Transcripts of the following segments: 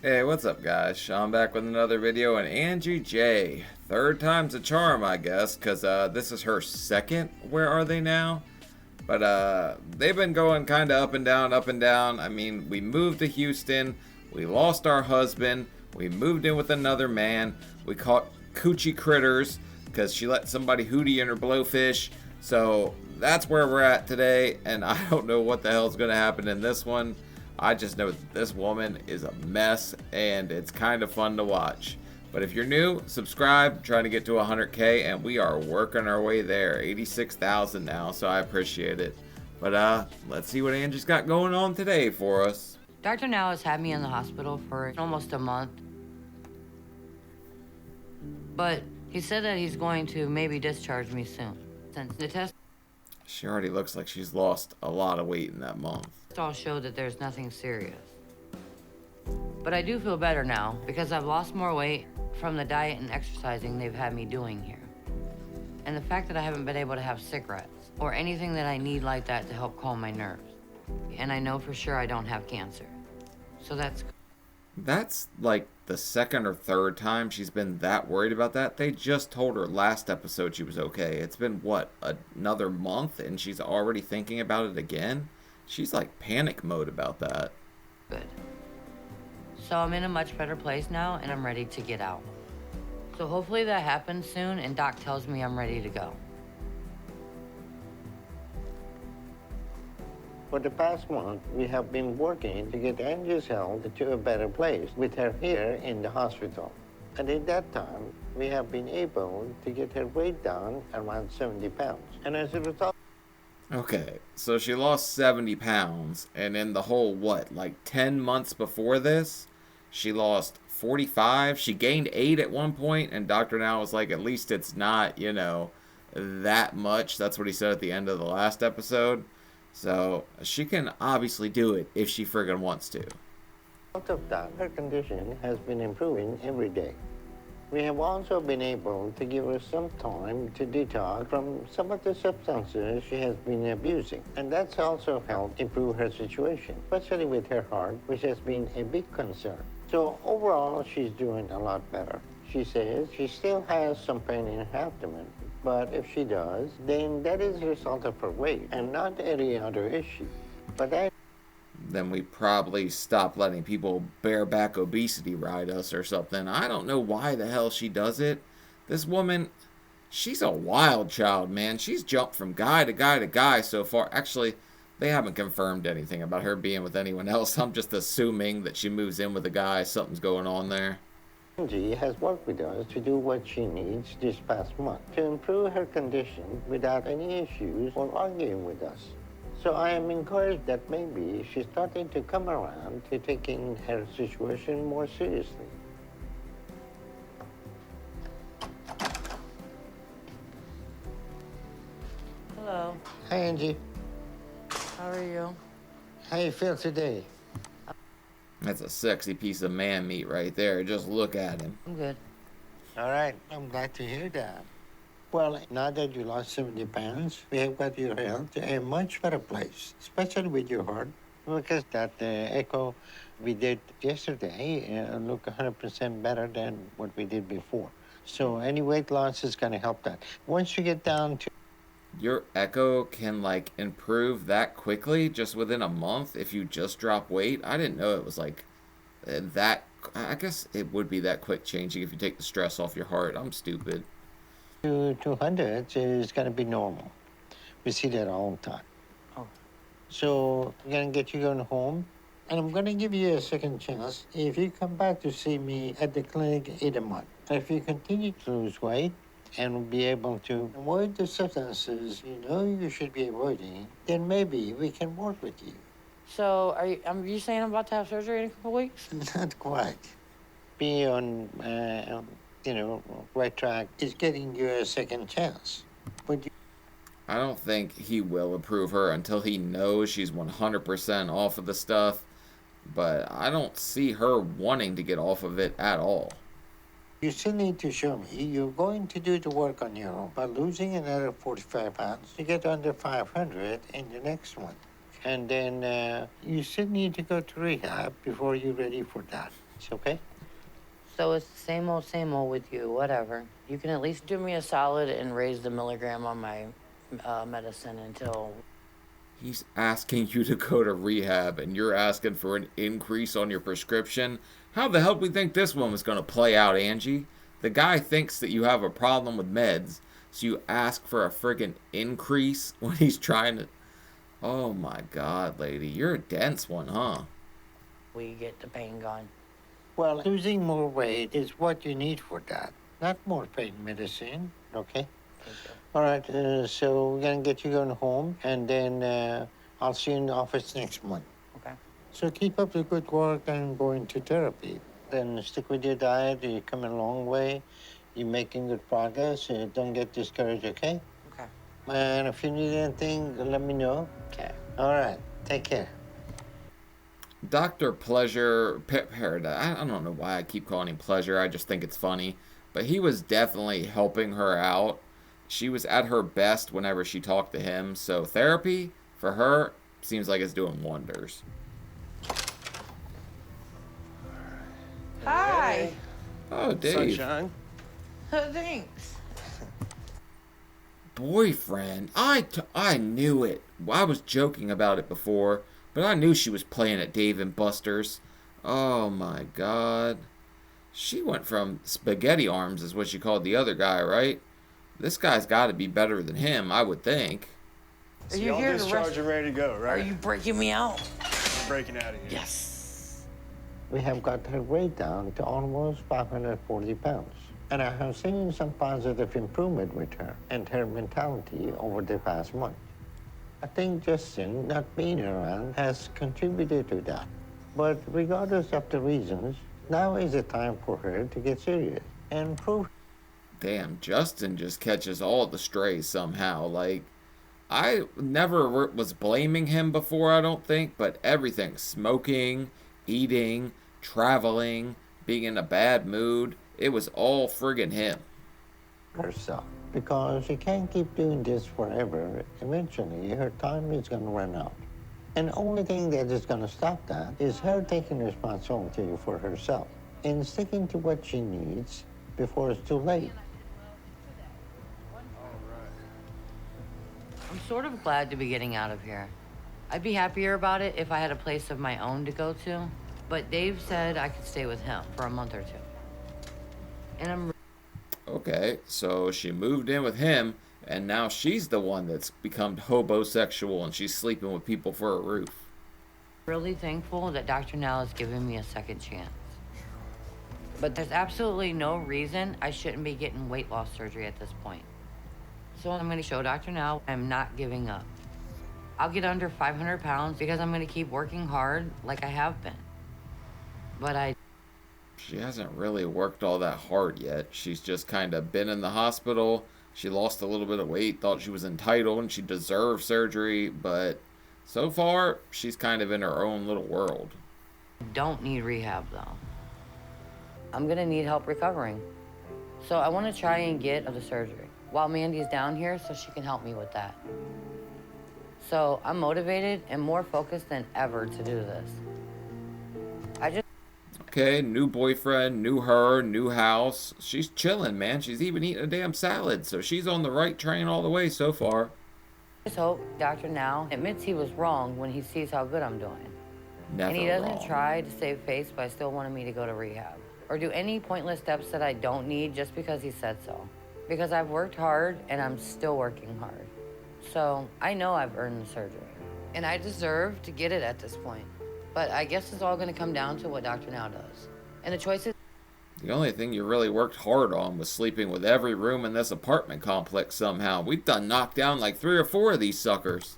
Hey, what's up, guys? Sean back with another video, and Angie J. Third time's a charm, I guess, because this is her second Where Are They Now? But they've been going kind of up and down, up and down. I mean, we moved to Houston, we lost our husband, we moved in with another man, we caught coochie critters because she let somebody hootie in her blowfish. So that's where we're at today, and I don't know what the hell's going to happen in this one. I just know that this woman is a mess, and it's kind of fun to watch. But if you're new, subscribe, trying to get to 100K, and we are working our way there. 86,000 now, so I appreciate it. But let's see what Angie's got going on today for us. Dr. Now has had me in the hospital for almost a month. But he said that he's going to maybe discharge me soon. Since the test She already looks like she's lost a lot of weight in that month. all showed that there's nothing serious. But I do feel better now because I've lost more weight from the diet and exercising they've had me doing here. And the fact that I haven't been able to have cigarettes or anything that I need like that to help calm my nerves. And I know for sure I don't have cancer. So That's like the second or third time she's been that worried about that. They just told her last episode she was okay. It's been, what, another month, and she's already thinking about it again? She's like panic mode about that. good. So I'm in a much better place now and I'm ready to get out. So hopefully that happens soon and Doc tells me I'm ready to go. For the past month, we have been working to get Angie's health to a better place with her here in the hospital. And in that time, we have been able to get her weight down around 70 pounds. And as a result, Okay, so she lost 70 pounds, and in the whole, what, like 10 months before this, she lost 45. She gained 8 at one point, and Dr. Now was like, at least it's not, that much. That's what he said at the end of the last episode. So she can obviously do it if she friggin' wants to. out of that, her condition has been improving every day. We have also been able to give her some time to detox from some of the substances she has been abusing. And that's also helped improve her situation, especially with her heart, which has been a big concern. So overall, she's doing a lot better. She says she still has some pain in her abdomen, but if she does, then that is a result of her weight and not any other issue. But Then we probably stop letting people bareback obesity ride us or something. I don't know why the hell she does it. This woman, she's a wild child, man. She's jumped from guy to guy to guy so far. Actually, they haven't confirmed anything about her being with anyone else. I'm just assuming that she moves in with a guy. Something's going on there. Angie has worked with us to do what she needs this past month to improve her condition without any issues or arguing with us. So I am encouraged that maybe she's starting to come around to taking her situation more seriously. Hello, Hi, Angie. how are you? How you feel today? That's a sexy piece of man meat right there. Just look at him. I'm good. All right, I'm glad to hear that. Well, now that you lost 70 pounds, we have got your health to a much better place, especially with your heart, because that echo we did yesterday look 100% better than what we did before. So any weight loss is going to help that. Once you get down to Your echo can like improve that quickly just within a month if you just drop weight. I didn't know it was like that. I guess it would be that quick changing if you take the stress off your heart. I'm stupid. 200 is going to be normal. We see that all the time. Oh. So I'm going to get you going home, and I'm going to give you a second chance if you come back to see me at the clinic in a month. If you continue to lose weight and be able to avoid the substances you know you should be avoiding, then maybe we can work with you. So are you saying I'm about to have surgery in a couple weeks? Not quite. Be on, right track is getting you a second chance. But I don't think he will approve her until he knows she's 100% off of the stuff. But I don't see her wanting to get off of it at all. you still need to show me you're going to do the work on your own by losing another 45 pounds to get under 500 in the next one. And then you still need to go to rehab before you're ready for that. needs, okay? So it's the same old with you, whatever. You can at least do me a solid and raise the milligram on my medicine until... He's asking you to go to rehab, and you're asking for an increase on your prescription? How the hell do we think this one was going to play out, Angie? The guy thinks that you have a problem with meds, so you ask for a friggin' increase when he's trying to... Oh my god, lady. You're a dense one, huh? we get the pain gone. Well, losing more weight is what you need for that, not more pain medicine, okay? Thank you. All right, so we're gonna get you going home, and then I'll see you in the office next month. Okay. So keep up the good work and go into therapy. Then stick with your diet. You're coming a long way. You're making good progress. Don't get discouraged, okay? Okay. And if you need anything, let me know. Okay. All right, take care. Dr. Pleasure Paradise. I don't know why I keep calling him Pleasure. I just think it's funny. But he was definitely helping her out. She was at her best whenever she talked to him. So therapy, for her, seems like it's doing wonders. Hi. Oh, Dave. Sunshine. Thanks. Boyfriend. I knew it. I was joking about it before, but I knew she was playing at Dave and Buster's. Oh my god. She went from spaghetti arms is what she called the other guy, right? This guy's got to be better than him, I would think. Are So you y'all here to discharged and ready to go, Are right? you breaking me out? We're breaking out of here. Yes. We have got her weight down to almost 540 pounds. And I have seen some positive improvement with her and her mentality over the past month. I think Justin not being around has contributed to that. But regardless of the reasons, now is the time for her to get serious and prove. Damn, Justin just catches all the strays somehow. Like, I never was blaming him before, I don't think, but everything, smoking, eating, traveling, being in a bad mood, it was all friggin' him. Herself. Because she can't keep doing this forever. Eventually, her time is going to run out. And the only thing that is going to stop that is her taking responsibility for herself and sticking to what she needs before it's too late. I'm sort of glad to be getting out of here. I'd be happier about it if I had a place of my own to go to, but Dave said I could stay with him for a month or two. And I'm Okay, so she moved in with him, and now she's the one that's become hobosexual and she's sleeping with people for a roof. really thankful that Dr. Now has given me a second chance. But there's absolutely no reason I shouldn't be getting weight loss surgery at this point. So I'm going to show Dr. Now I'm not giving up. I'll get under 500 pounds because I'm going to keep working hard like I have been. But She hasn't really worked all that hard yet. She's just kind of been in the hospital. She lost a little bit of weight, thought she was entitled and she deserved surgery, but so far, she's kind of in her own little world. don't need rehab though. I'm going to need help recovering. So I want to try and get the surgery while Mandy's down here so she can help me with that. So I'm motivated and more focused than ever to do this. Okay, new boyfriend, new her, new house. She's chilling, man. She's even eating a damn salad, so she's on the right train all the way so far. I just hope Dr. Now admits he was wrong when he sees how good I'm doing. Never And he doesn't wrong. try to save face by still wanting me to go to rehab or do any pointless steps that I don't need just because he said so. Because I've worked hard and I'm still working hard. So I know I've earned the surgery and I deserve to get it at this point. But I guess it's all going to come down to what Dr. Now does. And the choices The only thing you really worked hard on was sleeping with every room in this apartment complex somehow. We've done knocked down like 3 or 4 of these suckers.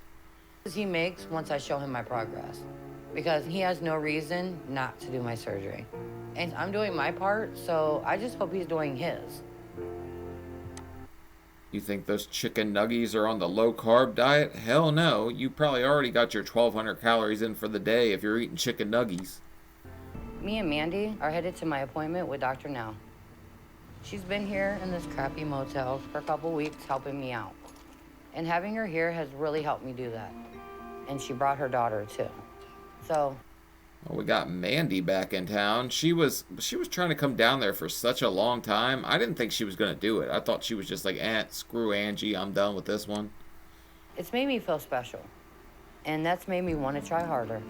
he makes once I show him my progress. Because he has no reason not to do my surgery. And I'm doing my part, so I just hope he's doing his. You think those chicken nuggies are on the low-carb diet? Hell no. You probably already got your 1,200 calories in for the day if you're eating chicken nuggies. Me and Mandy are headed to my appointment with Dr. Now. She's been here in this crappy motel for a couple weeks helping me out. And having her here has really helped me do that. And she brought her daughter too. So, Well, we got Mandy back in town. She was trying to come down there for such a long time. I didn't think she was gonna do it. I thought she was just like, screw Angie, I'm done with this one. It's made me feel special, and that's made me want to try harder.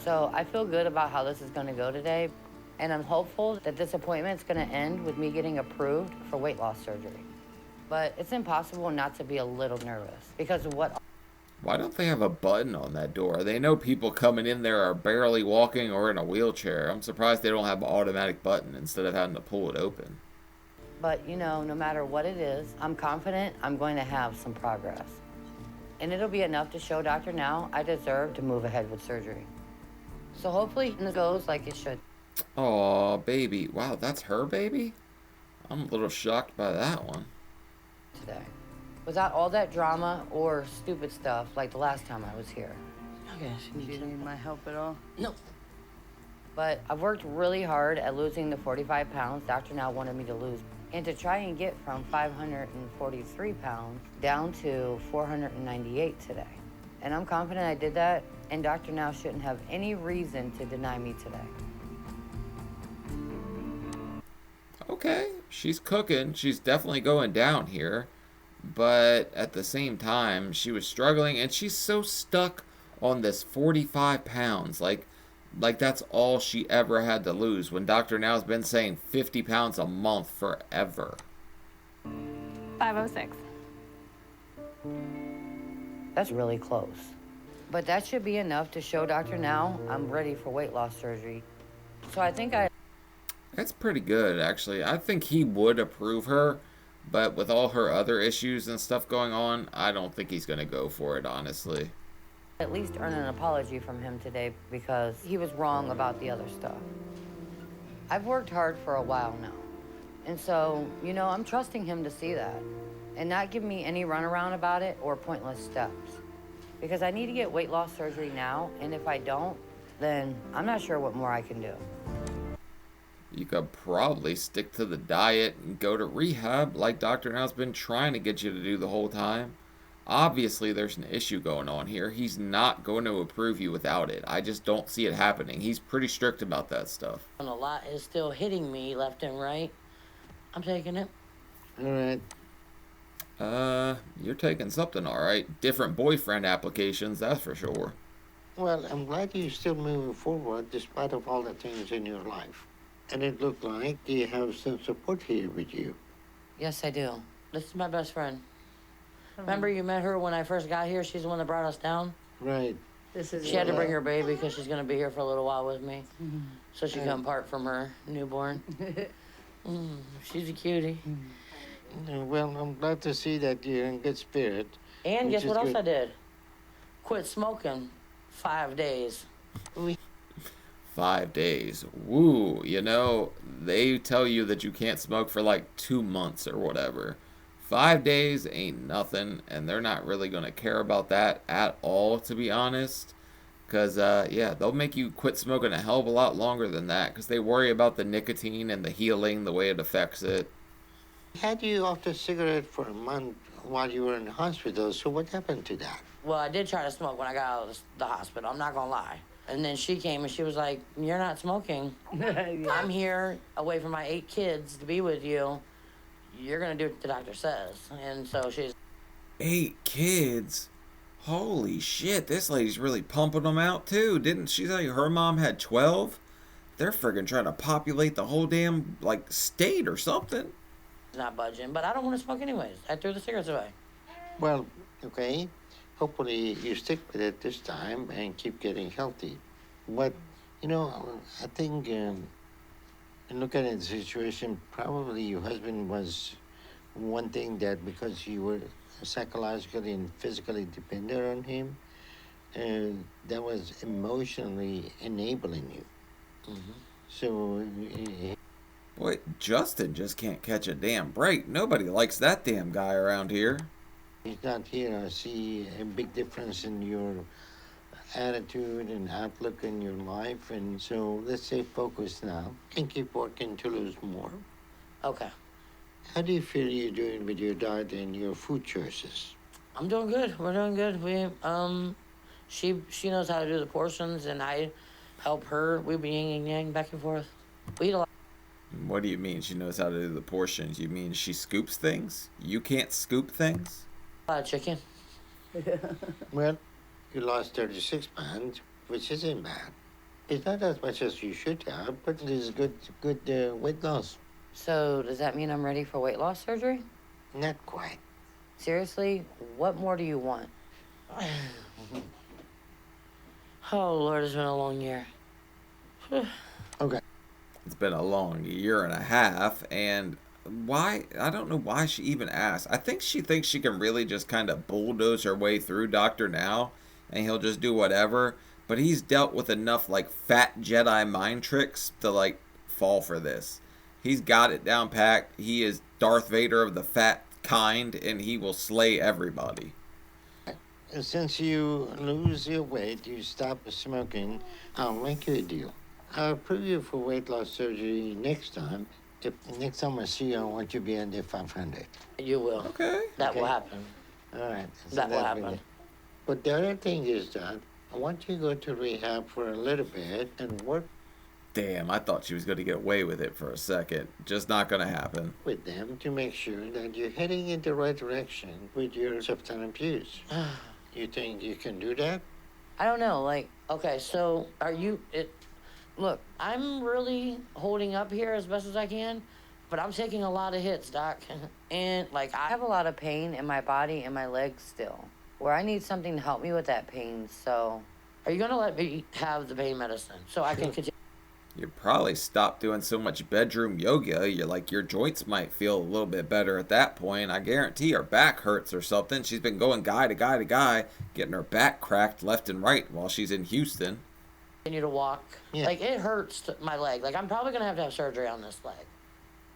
So I feel good about how this is going to go today, and I'm hopeful that this appointment's going to end with me getting approved for weight loss surgery. But it's impossible not to be a little nervous because of what. Why don't they have a button on that door? They know people coming in there are barely walking or in a wheelchair. I'm surprised they don't have an automatic button instead of having to pull it open. But you know, no matter what it is, I'm confident I'm going to have some progress. And it'll be enough to show Dr. Now I deserve to move ahead with surgery. So hopefully it goes like it should. Aw, baby. Wow, that's her baby? I'm a little shocked by that one. Today. Without all that drama or stupid stuff like the last time I was here. Okay, Do you need my help at all? No. But I've worked really hard at losing the 45 pounds Dr. Now wanted me to lose, and to try and get from 543 pounds down to 498 today. And I'm confident I did that, and Dr. Now shouldn't have any reason to deny me today. Okay, she's cooking. She's definitely going down here. But at the same time, she was struggling, and she's so stuck on this 45 pounds. Like that's all she ever had to lose, when Dr. Now's been saying 50 pounds a month forever. 506. That's really close. But that should be enough to show Dr. Now I'm ready for weight loss surgery. So I think That's pretty good, actually. I think he would approve her, but with all her other issues and stuff going on, I don't think he's going to go for it, honestly. at least earn an apology from him today because he was wrong about the other stuff. I've worked hard for a while now. And so, you know, I'm trusting him to see that and not give me any runaround about it or pointless steps. Because I need to get weight loss surgery now, and if I don't, then I'm not sure what more I can do. You could probably stick to the diet and go to rehab like Dr. Now's been trying to get you to do the whole time. Obviously, there's an issue going on here. He's not going to approve you without it. I just don't see it happening. He's pretty strict about that stuff. And a lot is still hitting me left and right. I'm taking it. All right. You're taking something, all right. Different boyfriend applications, that's for sure. Well, I'm glad you're still moving forward despite of all the things in your life. And it looked like you have some support here with you. Yes, I do. This is my best friend. Remember you met her when I first got here? She's the one that brought us down. Right. She had to bring her baby because she's going to be here for a little while with me. So she couldn't part from her newborn. She's a cutie. Well, I'm glad to see that you're in good spirit. And which guess is what else good. I did? Quit smoking 5 days. 5 days. Woo, you know, they tell you that you can't smoke for like 2 months or whatever. 5 days ain't nothing, and they're not really going to care about that at all, to be honest. Because, yeah, they'll make you quit smoking a hell of a lot longer than that, because they worry about the nicotine and the healing, the way it affects it. Had you off the cigarette for a month while you were in the hospital, so what happened to that? Well, I did try to smoke when I got out of the hospital. I'm not going to lie. And then she came and she was like, "You're not smoking. I'm here away from my 8 kids to be with you. You're going to do what the doctor says." And so she's... 8 kids? Holy shit, this lady's really pumping them out too. Didn't she say her mom had 12? They're friggin' trying to populate the whole damn, like, state or something. not budging, but I don't want to smoke anyways. I threw the cigarettes away. Well, okay. Hopefully you stick with it this time and keep getting healthy. But, you know, I think, and looking at the situation, probably your husband was one thing that because you were psychologically and physically dependent on him, that was emotionally enabling you. Mm-hmm. So, Boy, Justin just can't catch a damn break. Nobody likes that damn guy around here. he's not here. I see a big difference in your attitude and outlook in your life. And so let's stay focused now and keep working to lose more. Okay. How do you feel you're doing with your diet and your food choices? I'm doing good. We're doing good. She knows how to do the portions, and I help her. We be yin yang back and forth. We eat a lot What do you mean she knows how to do the portions? You mean she scoops things? You can't scoop things? of chicken. Well, you lost 36 pounds, which isn't bad. It's not as much as you should have, but it is good weight loss. So, does that mean I'm ready for weight loss surgery? Not quite. Seriously, what more do you want? Oh, Lord, it's been a long year. Okay. It's been a long year and a half, and why? I don't know why she even asked. I think she thinks she can really just kind of bulldoze her way through Doctor Now, and he'll just do whatever. But he's dealt with enough, like, fat Jedi mind tricks to, like, fall for this. He's got it down packed. He is Darth Vader of the fat kind, and he will slay everybody. Since you lose your weight, you stop smoking, I'll make you a deal. I'll approve you for weight loss surgery next time. If next time I see you, I want you to be under 500. You will. Okay. That will Okay. happen. All right. That will that'll be happen. it. But the other thing is that I want you to go to rehab for a little bit and work Damn, I thought she was going to get away with it for a second. Just not going to happen. with them to make sure that you're heading in the right direction with your substance abuse. You think you can do that? I don't know, like, Okay, so are you... Look, I'm really holding up here as best as I can, but I'm taking a lot of hits, Doc. And, like, I have a lot of pain in my body and my legs still, where I need something to help me with that pain, so... Are you going to let me have the pain medicine so I can continue? You probably stop doing so much bedroom yoga. Your joints might feel a little bit better at that point. I guarantee her back hurts or something. She's been going guy to guy to guy, getting her back cracked left and right while she's in Houston. Continue to walk. Yeah. Like, it hurts my leg. Like, I'm probably going to have surgery on this leg.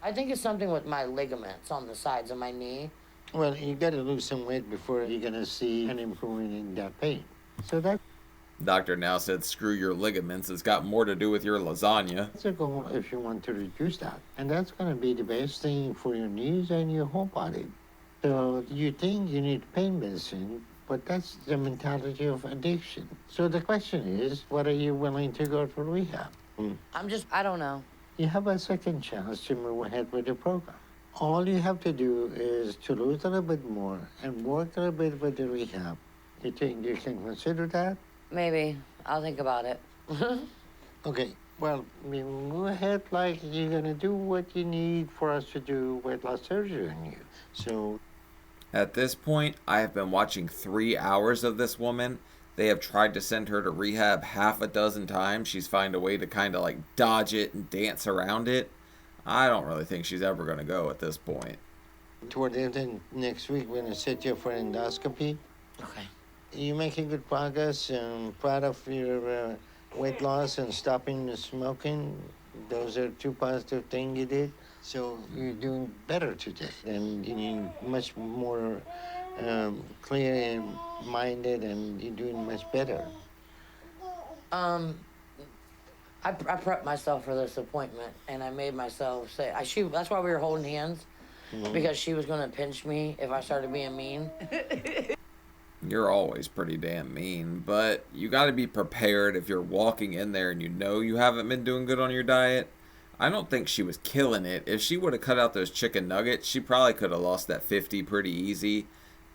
I think it's something with my ligaments on the sides of my knee. Well, you got to lose some weight before you're going to see an improvement in that pain. So that's Doctor Now said, screw your ligaments. It's got more to do with your lasagna. a goal if you want to reduce that. And that's going to be the best thing for your knees and your whole body. So you think you need pain medicine, but that's the mentality of addiction. So the question is, what are you willing to go for rehab? I'm just... I don't know. You have a second chance to move ahead with the program. All you have to do is to lose a little bit more and work a little bit with the rehab. You think you can consider that? Maybe. I'll think about it. Okay, well, we move ahead like you're gonna do what you need for us to do weight loss surgery on you. So, At this point, I have been watching 3 hours of this woman. They have tried to send her to rehab half a dozen times. She's found a way to kind of like dodge it and dance around it. I don't really think she's ever going to go at this point. toward the end of next week, we're gonna set you up for an endoscopy. Okay. You're making good progress. I'm proud of your weight loss and stopping the smoking. Those are two positive things you did. So you're doing better today. And you're much more clear and minded, and you're doing much better. I prepped myself for this appointment, and I made myself say... that's why we were holding hands, because she was going to pinch me if I started being mean. You're always pretty damn mean, but you got to be prepared if you're walking in there and you know you haven't been doing good on your diet. I don't think she was killing it. If she would have cut out those chicken nuggets, she probably could have lost that 50 pretty easy.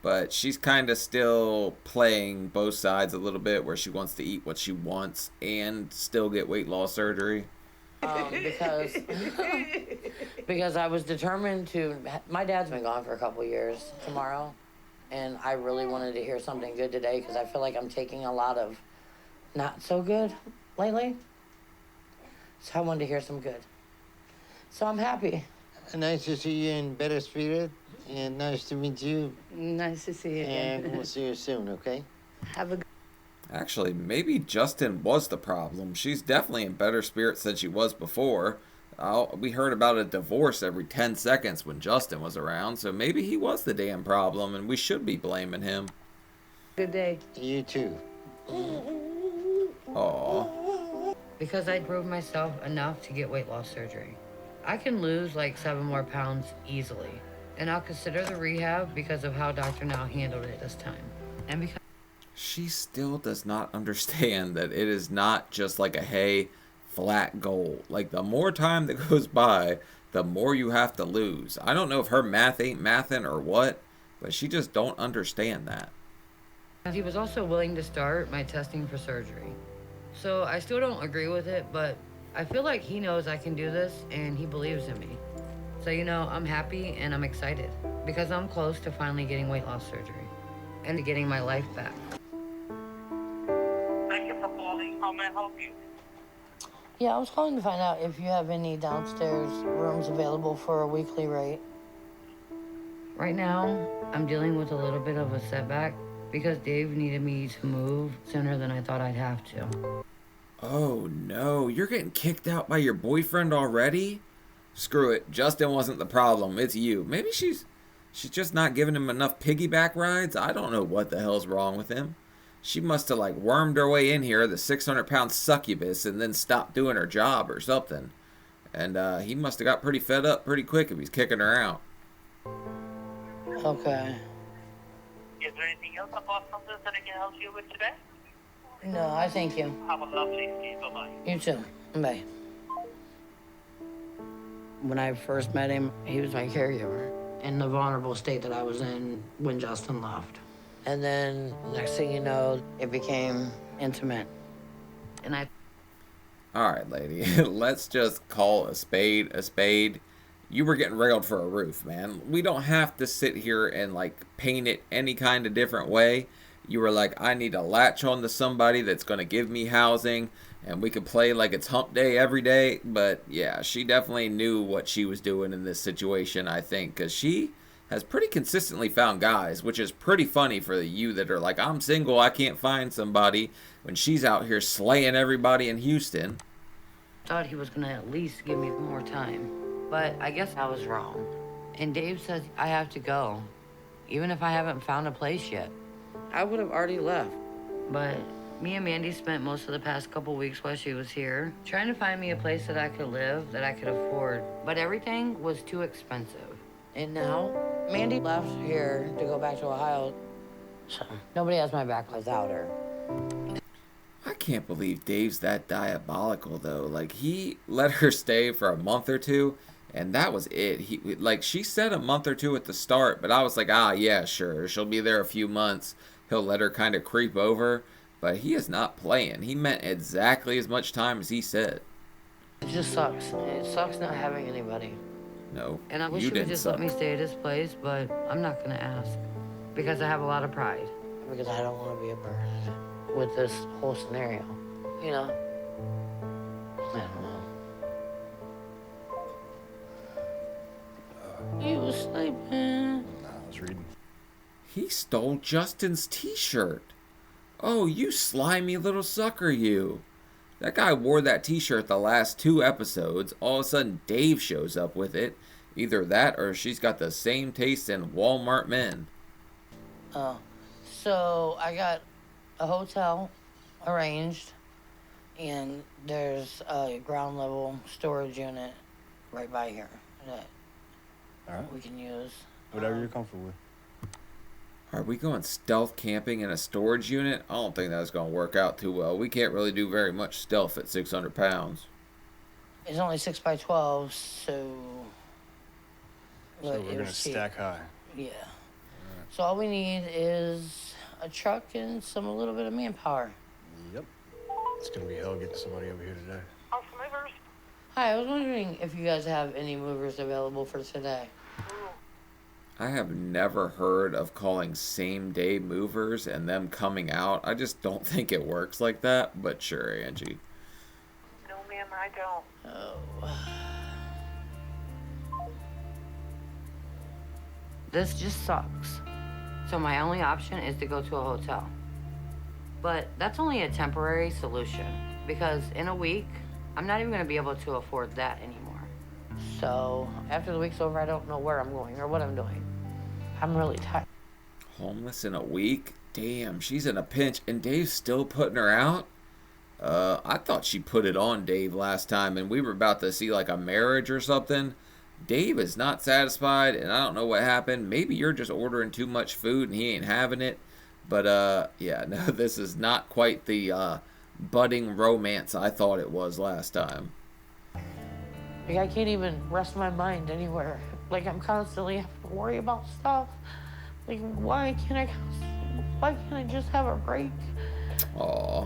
But she's kind of still playing both sides a little bit, where she wants to eat what she wants and still get weight loss surgery. Because I was determined to... My dad's been gone for a couple years tomorrow, and I really wanted to hear something good today because I feel like I'm taking a lot of not so good lately. So I wanted to hear some good. So I'm happy. Nice to see you in better spirit, and nice to meet you. Nice to see you And again. we'll see you soon, okay? Have a good Actually, maybe Justin was the problem. She's definitely in better spirits than she was before. We heard about a divorce every 10 seconds when Justin was around, so maybe he was the damn problem, and we should be blaming him. good day. You too. Aw. Because I drove myself enough to get weight loss surgery. I can lose like 7 more pounds easily. And I'll consider the rehab because of how Dr. Now handled it this time. And because she still does not understand that it is not just like a hey, flat goal. Like the more time that goes by, the more you have to lose. I don't know if her math ain't mathin' or what, but she just don't understand that. He was also willing to start my testing for surgery. So I still don't agree with it, but I feel like he knows I can do this and he believes in me. So, you know, I'm happy and I'm excited because I'm close to finally getting weight loss surgery and to getting my life back. Thank you for calling. How may I help you? Yeah, I was calling to find out if you have any downstairs rooms available for a weekly rate. Right now, I'm dealing with a little bit of a setback because Dave needed me to move sooner than I thought I'd have to. Oh no, you're getting kicked out by your boyfriend already? Screw it, Justin wasn't the problem, it's you. Maybe she's just not giving him enough piggyback rides? I don't know what the hell's wrong with him. She must have like wormed her way in here, the 600-pound succubus, and then stopped doing her job or something. And he must have got pretty fed up pretty quick if he's kicking her out. Okay. Is there anything else apart from this that I can help you with today? No, I thank you. Have a lovely day. Bye-bye. You too. Bye. When I first met him, he was my caregiver in the vulnerable state that I was in when Justin left. And then next thing you know, it became intimate. And I Alright, lady, let's just call a spade a spade. You were getting railed for a roof, man. We don't have to sit here and like paint it any kind of different way. You were like, I need to latch on to somebody that's going to give me housing, and we could play like it's hump day every day. But yeah, she definitely knew what she was doing in this situation, I think, because she has pretty consistently found guys, which is pretty funny for you that are like, I'm single, I can't find somebody, when she's out here slaying everybody in Houston. thought he was gonna at least give me more time. But I guess I was wrong. And Dave says I have to go, even if I haven't found a place yet. I would have already left. But me and Mandy spent most of the past couple weeks while she was here trying to find me a place that I could live, that I could afford. But everything was too expensive. And now, Mandy left here to go back to Ohio. So nobody has my back without her. I can't believe Dave's that diabolical though. Like, he let her stay for a month or two, and that was it. Like, she said a month or two at the start, but I was like, ah, yeah, sure, she'll be there a few months. He'll let her kind of creep over, but he is not playing. He meant exactly as much time as he said. It just sucks. It sucks not having anybody. No, And I wish you he would didn't just suck. let me stay at his place, but I'm not gonna ask. Because I have a lot of pride. Because I don't want to be a burden with this whole scenario. You know? I don't know. You was sleeping. Nah, I was reading. He stole Justin's t-shirt. Oh, you slimy little sucker, you. That guy wore that t-shirt the last 2 episodes. All of a sudden, Dave shows up with it. Either that or she's got the same taste in Walmart men. Oh. So I got a hotel arranged, and there's a ground level storage unit right by here that All right. we can use. Whatever you're comfortable with. Are we going stealth camping in a storage unit? I don't think that's going to work out too well. We can't really do very much stealth at 600 pounds. It's only 6 by 12, so. So but we're it gonna was cheap. stack high. Yeah. So all we need is a truck and a little bit of manpower. Yep. It's gonna be hell getting somebody over here today. House movers? Hi, I was wondering if you guys have any movers available for today. I have never heard of calling same-day movers and them coming out. I just don't think it works like that, but sure, Angie. No, ma'am, I don't. Oh. This just sucks. So my only option is to go to a hotel. But that's only a temporary solution because in a week, I'm not even gonna be able to afford that anymore. So after the week's over, I don't know where I'm going or what I'm doing. I'm really tired. Homeless in a week? Damn, she's in a pinch, and Dave's still putting her out? I thought she put it on Dave last time, and we were about to see like a marriage or something. Dave is not satisfied, and I don't know what happened. Maybe you're just ordering too much food and he ain't having it. But yeah, no, this is not quite the budding romance I thought it was last time. Like, I can't even rest my mind anywhere. Like, I'm constantly having to worry about stuff. Like, why can't I just have a break? Aw.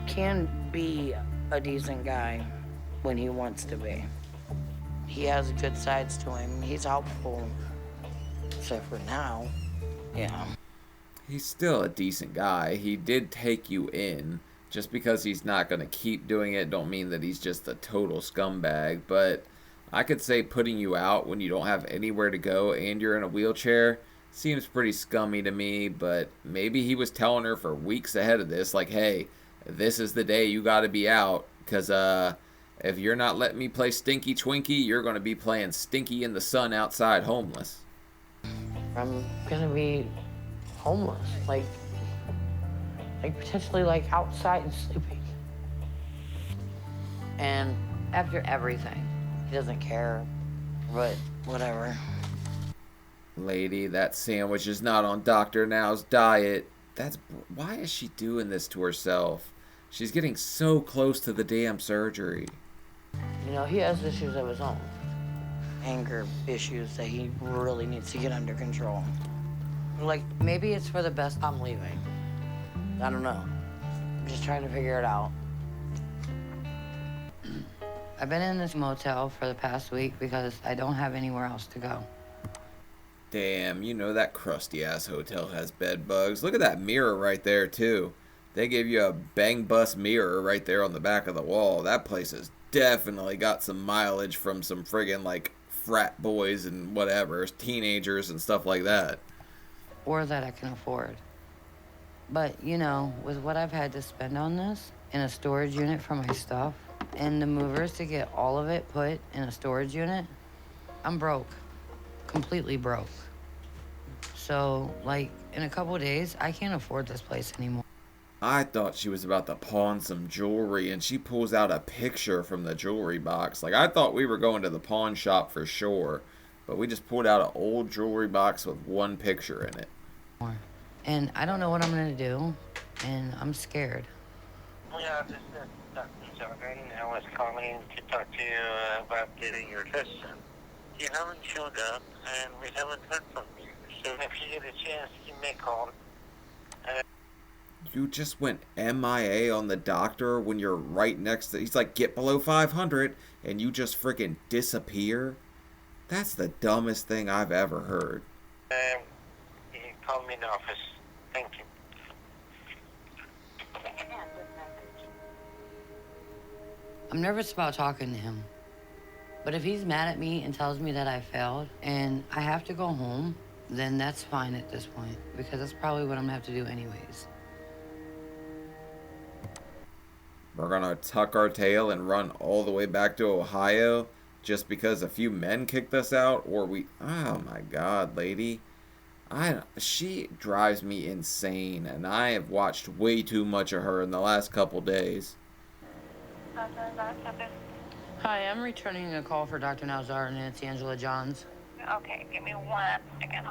Can be a decent guy when he wants to be. He has good sides to him. He's helpful. Except for now. Yeah. He's still a decent guy. He did take you in. Just because he's not going to keep doing it don't mean that he's just a total scumbag. But I could say putting you out when you don't have anywhere to go and you're in a wheelchair seems pretty scummy to me. But maybe he was telling her for weeks ahead of this, like, hey, this is the day you got to be out. Because if you're not letting me play Stinky Twinkie, you're going to be playing Stinky in the sun outside homeless. I'm gonna be homeless. Like potentially like outside and sleeping. And after everything, he doesn't care, but whatever. Lady, that sandwich is not on Dr. Now's diet. Why is she doing this to herself? She's getting so close to the damn surgery. You know, he has issues of his own. Anger issues that he really needs to get under control. Like, maybe it's for the best I'm leaving. I don't know. I'm just trying to figure it out. I've been in this motel for the past week because I don't have anywhere else to go. Damn, you know that crusty ass hotel has bed bugs. Look at that mirror right there too. They gave you a bang bus mirror right there on the back of the wall. That place has definitely got some mileage from some friggin' like frat boys and whatever, teenagers and stuff like that. Or that I can afford. But, you know, with what I've had to spend on this, in a storage unit for my stuff, and the movers to get all of it put in a storage unit, I'm broke. Completely broke. So, like, in a couple of days, I can't afford this place anymore. I thought she was about to pawn some jewelry, and she pulls out a picture from the jewelry box. Like, I thought we were going to the pawn shop for sure, but we just pulled out an old jewelry box with one picture in it. And I don't know what I'm gonna do, and I'm scared. Yeah, this is Dr. Jordan. I was calling to talk to you about getting your test done. You haven't showed up, and we haven't heard from you. So if you get a chance, you may call. You just went MIA on the doctor when you're right next to... He's like, get below 500, and you just freaking disappear? That's the dumbest thing I've ever heard. You can call me in the office. Thank you. I'm nervous about talking to him. But if he's mad at me and tells me that I failed and I have to go home, then that's fine at this point, because that's probably what I'm gonna have to do anyways. We're gonna tuck our tail and run all the way back to Ohio just because a few men kicked us out, or we... Oh my God, lady. She drives me insane, and I have watched way too much of her in the last couple days. Hi, I'm returning a call for Dr. Nalzar and it's Angela Johns. Okay, give me 1 second.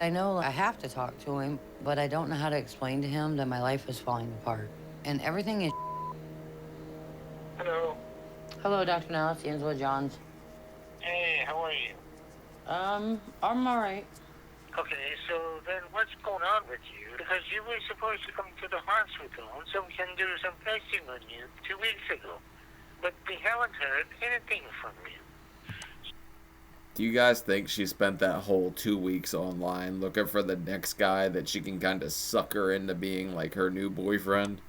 I know I have to talk to him, but I don't know how to explain to him that my life is falling apart. And everything is... Hello. Hello, Dr. Nal, it's Angela Johns. Hey, how are you? I'm all right. Okay, so then what's going on with you? Because you were supposed to come to the hospital so we can do some testing on you 2 weeks ago. But we haven't heard anything from you. Do you guys think she spent that whole 2 weeks online looking for the next guy that she can kind of suck her into being like her new boyfriend?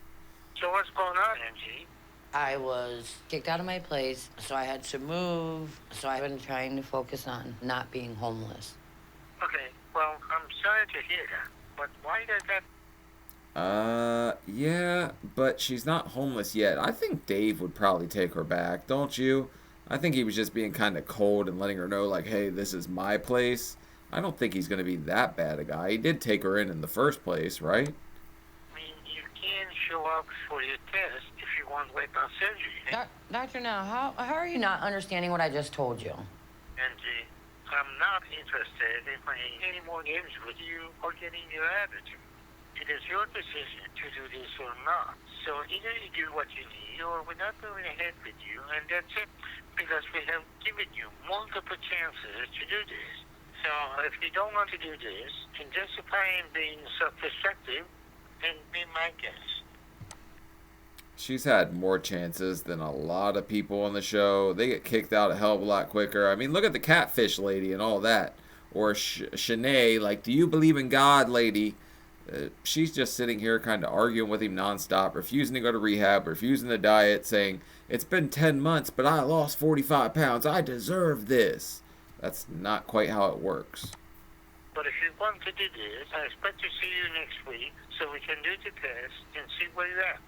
So what's going on, Angie? I was kicked out of my place, so I had to move. So I've been trying to focus on not being homeless. Okay, well, I'm sorry to hear that. But why does that... Yeah, but she's not homeless yet. I think Dave would probably take her back, don't you? I think he was just being kind of cold and letting her know, like, hey, this is my place. I don't think he's going to be that bad a guy. He did take her in the first place, right? I mean, you can show up for your test if you want to wait on surgery. Dr. Now, how are you not understanding what I just told you? Angie, I'm not interested in playing any more games with you or getting your attitude. It is your decision to do this or not. So either you do what you need or we're not going ahead with you, and that's it. Because we have given you multiple chances to do this. So if you don't want to do this and justify being self-destructive, then be my guest. She's had more chances than a lot of people on the show. They get kicked out a hell of a lot quicker. I mean, look at the catfish lady and all that. Or Shanae, like, do you believe in God, lady? She's just sitting here kind of arguing with him nonstop, refusing to go to rehab, refusing to diet, saying, it's been 10 months, but I lost 45 pounds. I deserve this. That's not quite how it works. But if you want to do this, I expect to see you next week so we can do the test and see where you're at.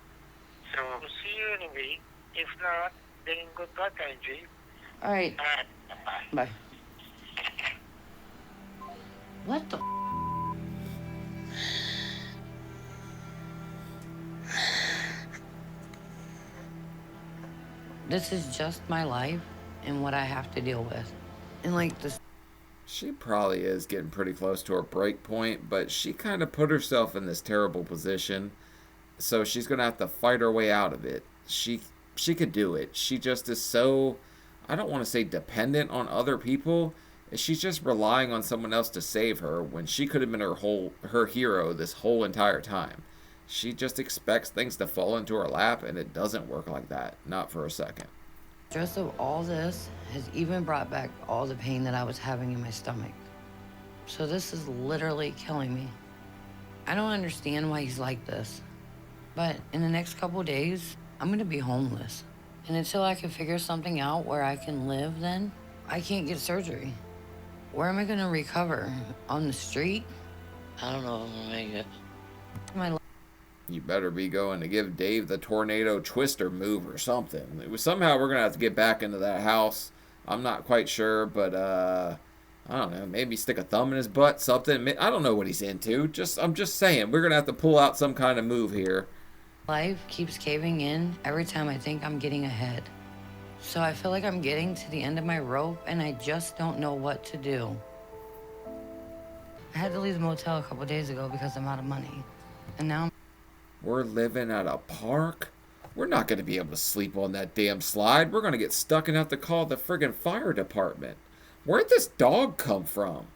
So we'll see you in a week. If not, then good luck, Angie. All right. All right. Bye. Bye. What the? This is just my life and what I have to deal with. And like this. She probably is getting pretty close to her break point, but she kind of put herself in this terrible position. So she's going to have to fight her way out of it. She could do it. She just is so, I don't want to say dependent on other people. She's just relying on someone else to save her when she could have been her hero this whole entire time. She just expects things to fall into her lap, and it doesn't work like that. Not for a second. Stress of all this has even brought back all the pain that I was having in my stomach. So this is literally killing me. I don't understand why he's like this. But in the next couple days, I'm gonna be homeless. And until I can figure something out where I can live then, I can't get surgery. Where am I gonna recover? On the street? I don't know if I'm gonna make it. My You better be going to give Dave the tornado twister move or something. Somehow we're going to have to get back into that house. I'm not quite sure, but I don't know. Maybe stick a thumb in his butt, something. I don't know what he's into. I'm just saying, we're going to have to pull out some kind of move here. life keeps caving in every time I think I'm getting ahead. So I feel like I'm getting to the end of my rope and I just don't know what to do. I had to leave the motel a couple days ago because I'm out of money. And now We're living at a park? We're not going to be able to sleep on that damn slide. We're going to get stuck and have to call the friggin' fire department. Where'd this dog come from?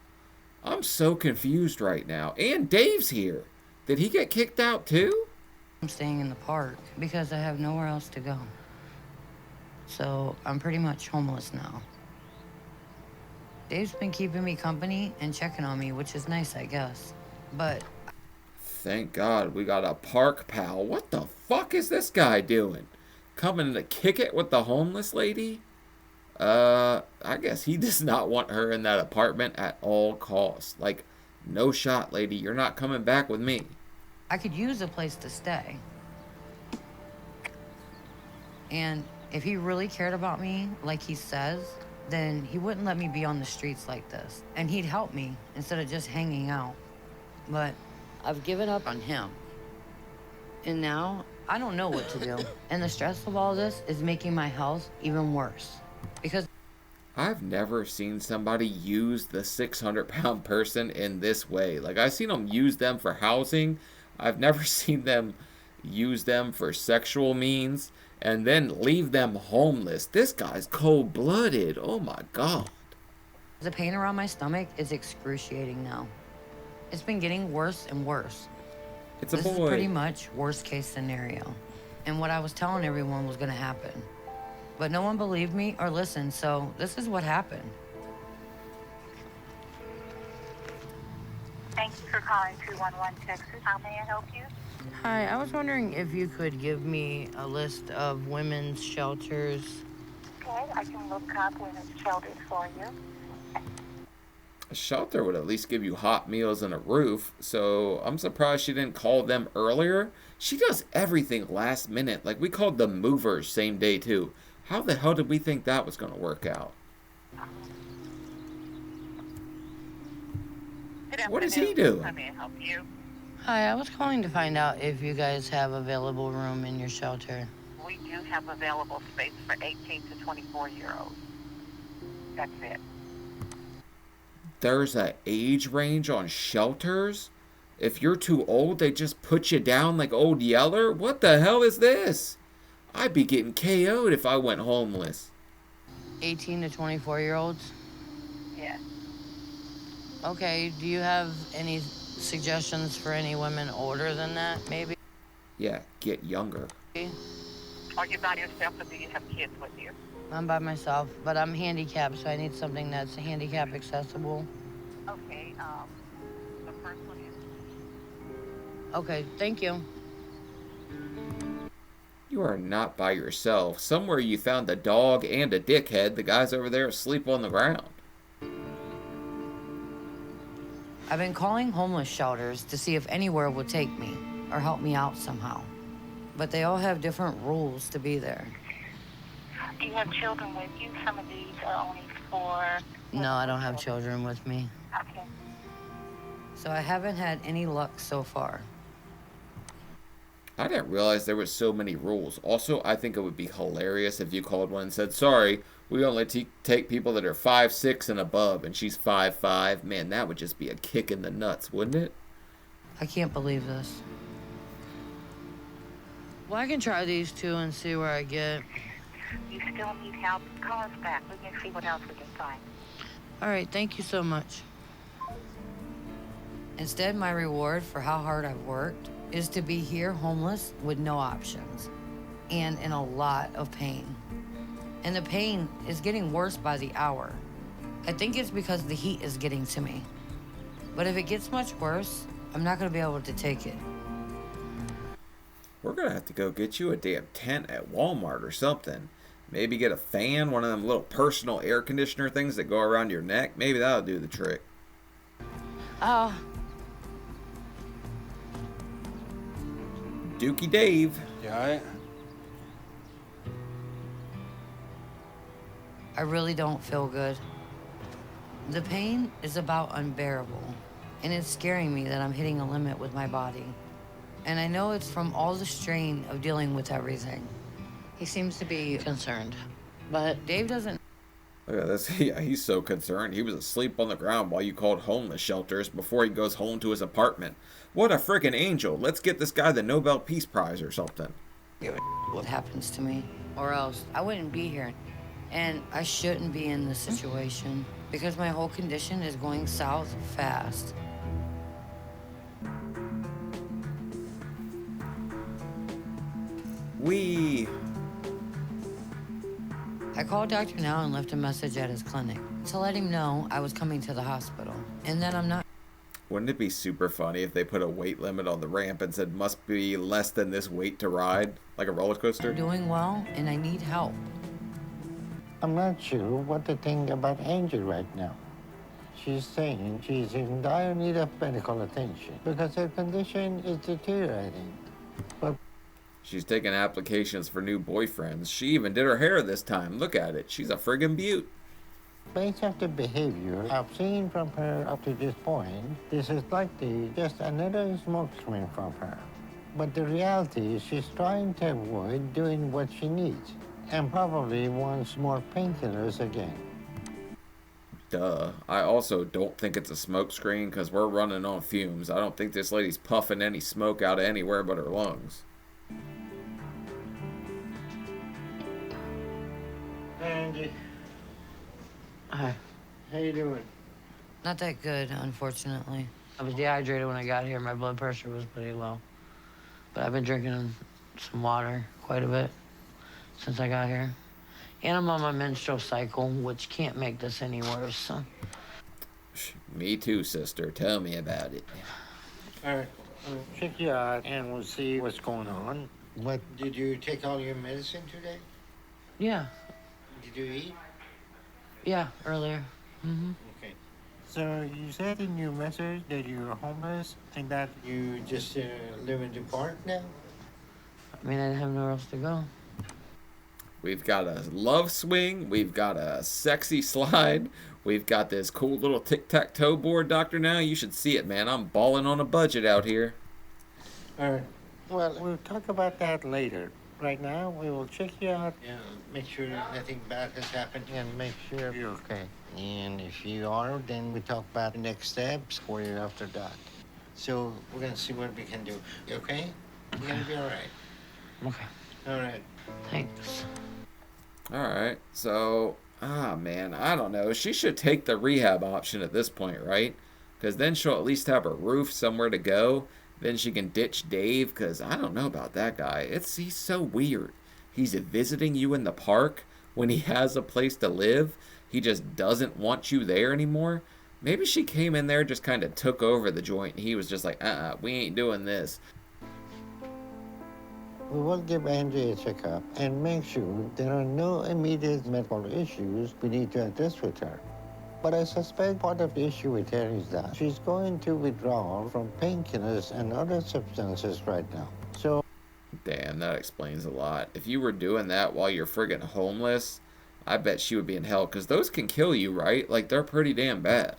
I'm so confused right now. And Dave's here. Did he get kicked out too? I'm staying in the park because I have nowhere else to go. So I'm pretty much homeless now. Dave's been keeping me company and checking on me, which is nice, I guess. But Thank God we got a park pal. What the fuck is this guy doing? Coming to kick it with the homeless lady? I guess he does not want her in that apartment at all costs. Like, no shot, lady. You're not coming back with me. I could use a place to stay. And if he really cared about me, like he says, then he wouldn't let me be on the streets like this. And he'd help me instead of just hanging out. But I've given up on him. And now I don't know what to do. And the stress of all this is making my health even worse. Because I've never seen somebody use the 600-pound person in this way. Like, I've seen them use them for housing. I've never seen them use them for sexual means and then leave them homeless. This guy's cold-blooded. Oh, my God. the pain around my stomach is excruciating now. It's been getting worse and worse. It's a boy. This is pretty much worst case scenario. And what I was telling everyone was gonna happen. But no one believed me or listened, so this is what happened. Thank you for calling 211 Texas. How may I help you? Hi, I was wondering if you could give me a list of women's shelters. Okay, I can look up women's shelters for you. A shelter would at least give you hot meals and a roof, so I'm surprised she didn't call them earlier. She does everything last minute. Like, we called the movers same day, too. How the hell did we think that was going to work out? What is he doing? How may I help you? Hi, I was calling to find out if you guys have available room in your shelter. We do have available space for 18 to 24-year-olds. That's it. There's an age range on shelters? If you're too old, they just put you down like Old Yeller? What the hell is this? I'd be getting KO'd if I went homeless. 18 to 24-year-olds? Yeah. Okay, do you have any suggestions for any women older than that, maybe? Yeah, get younger. Are you by yourself or do you have kids with you? I'm by myself, but I'm handicapped, so I need something that's handicap accessible. Okay, the first one is... Okay, thank you. You are not by yourself. Somewhere you found a dog and a dickhead. The guy's over there asleep on the ground. I've been calling homeless shelters to see if anywhere will take me or help me out somehow. But they all have different rules to be there. Do you have children with you? Some of these are only for... No, I don't have children with me. Okay. So I haven't had any luck so far. I didn't realize there was so many rules. Also, I think it would be hilarious if you called one and said, sorry, we only take people that are 5'6" and above, and she's 5'5". Man, that would just be a kick in the nuts, wouldn't it? I can't believe this. Well, I can try these two and see where I get. You still need help? Call us back. We can see what else we can find. All right, thank you so much. Instead, my reward for how hard I've worked is to be here homeless with no options and in a lot of pain. And the pain is getting worse by the hour. I think it's because the heat is getting to me. But if it gets much worse, I'm not gonna be able to take it. We're gonna have to go get you a damn tent at Walmart or something. Maybe get a fan, one of them little personal air conditioner things that go around your neck. Maybe that'll do the trick. Oh, Dookie Dave. You alright? I really don't feel good. The pain is about unbearable, and it's scaring me that I'm hitting a limit with my body. And I know it's from all the strain of dealing with everything. He seems to be concerned, but Dave doesn't. Look at this. Yeah, he's so concerned. He was asleep on the ground while you called homeless shelters before he goes home to his apartment. What a freaking angel. Let's get this guy the Nobel Peace Prize or something. What happens to me, or else I wouldn't be here. And I shouldn't be in this situation because my whole condition is going south fast. I called Dr. Now and left a message at his clinic to let him know I was coming to the hospital and that I'm not. Wouldn't it be super funny if they put a weight limit on the ramp and said must be less than this weight to ride, like a roller coaster? Doing well and I need help. I'm not sure what to think about Angie right now. She's saying she's in dire need of medical attention because her condition is deteriorating. But She's taking applications for new boyfriends. She even did her hair this time. Look at it. She's a friggin' beaut. based on the behavior I've seen from her up to this point, this is likely just another smokescreen from her. But the reality is she's trying to avoid doing what she needs and probably wants more painkillers again. Duh. I also don't think it's a smokescreen because we're running on fumes. I don't think this lady's puffing any smoke out of anywhere but her lungs. Angie, Hi. how you doing? Not that good, unfortunately. I was dehydrated when I got here. My blood pressure was pretty low. But I've been drinking some water quite a bit since I got here. And I'm on my menstrual cycle, which can't make this any worse. So. Me too, sister. Tell me about it. All right, I'll check you out and we'll see what's going on. But did you take all your medicine today? Yeah. Did you eat? Yeah, earlier. Mm-hmm. Okay. So you said in your message that you're homeless and that you just live in the park now? I mean, I didn't have nowhere else to go. We've got a love swing. We've got a sexy slide. We've got this cool little tic-tac-toe board, Dr. Now. You should see it, man. I'm balling on a budget out here. All right. Well, we'll talk about that later. Right now, we will check you out and make sure nothing bad has happened and make sure you're okay. And if you are, then we talk about the next steps for you after that. So we're gonna see what we can do. You okay? You're gonna be all right. Okay. All right. Thanks. Alright, so, man, I don't know. She should take the rehab option at this point, right? Because then she'll at least have a roof somewhere to go. Then she can ditch Dave, because I don't know about that guy. He's so weird. He's visiting you in the park when he has a place to live. He just doesn't want you there anymore. Maybe she came in there, just kind of took over the joint, and he was just like, we ain't doing this. We will give Angie a checkup and make sure there are no immediate medical issues we need to address with her. But I suspect part of the issue with her is that she's going to withdraw from painkillers and other substances right now. So, Damn, that explains a lot. If you were doing that while you're friggin' homeless, I bet she would be in hell, because those can kill you, right? Like, they're pretty damn bad.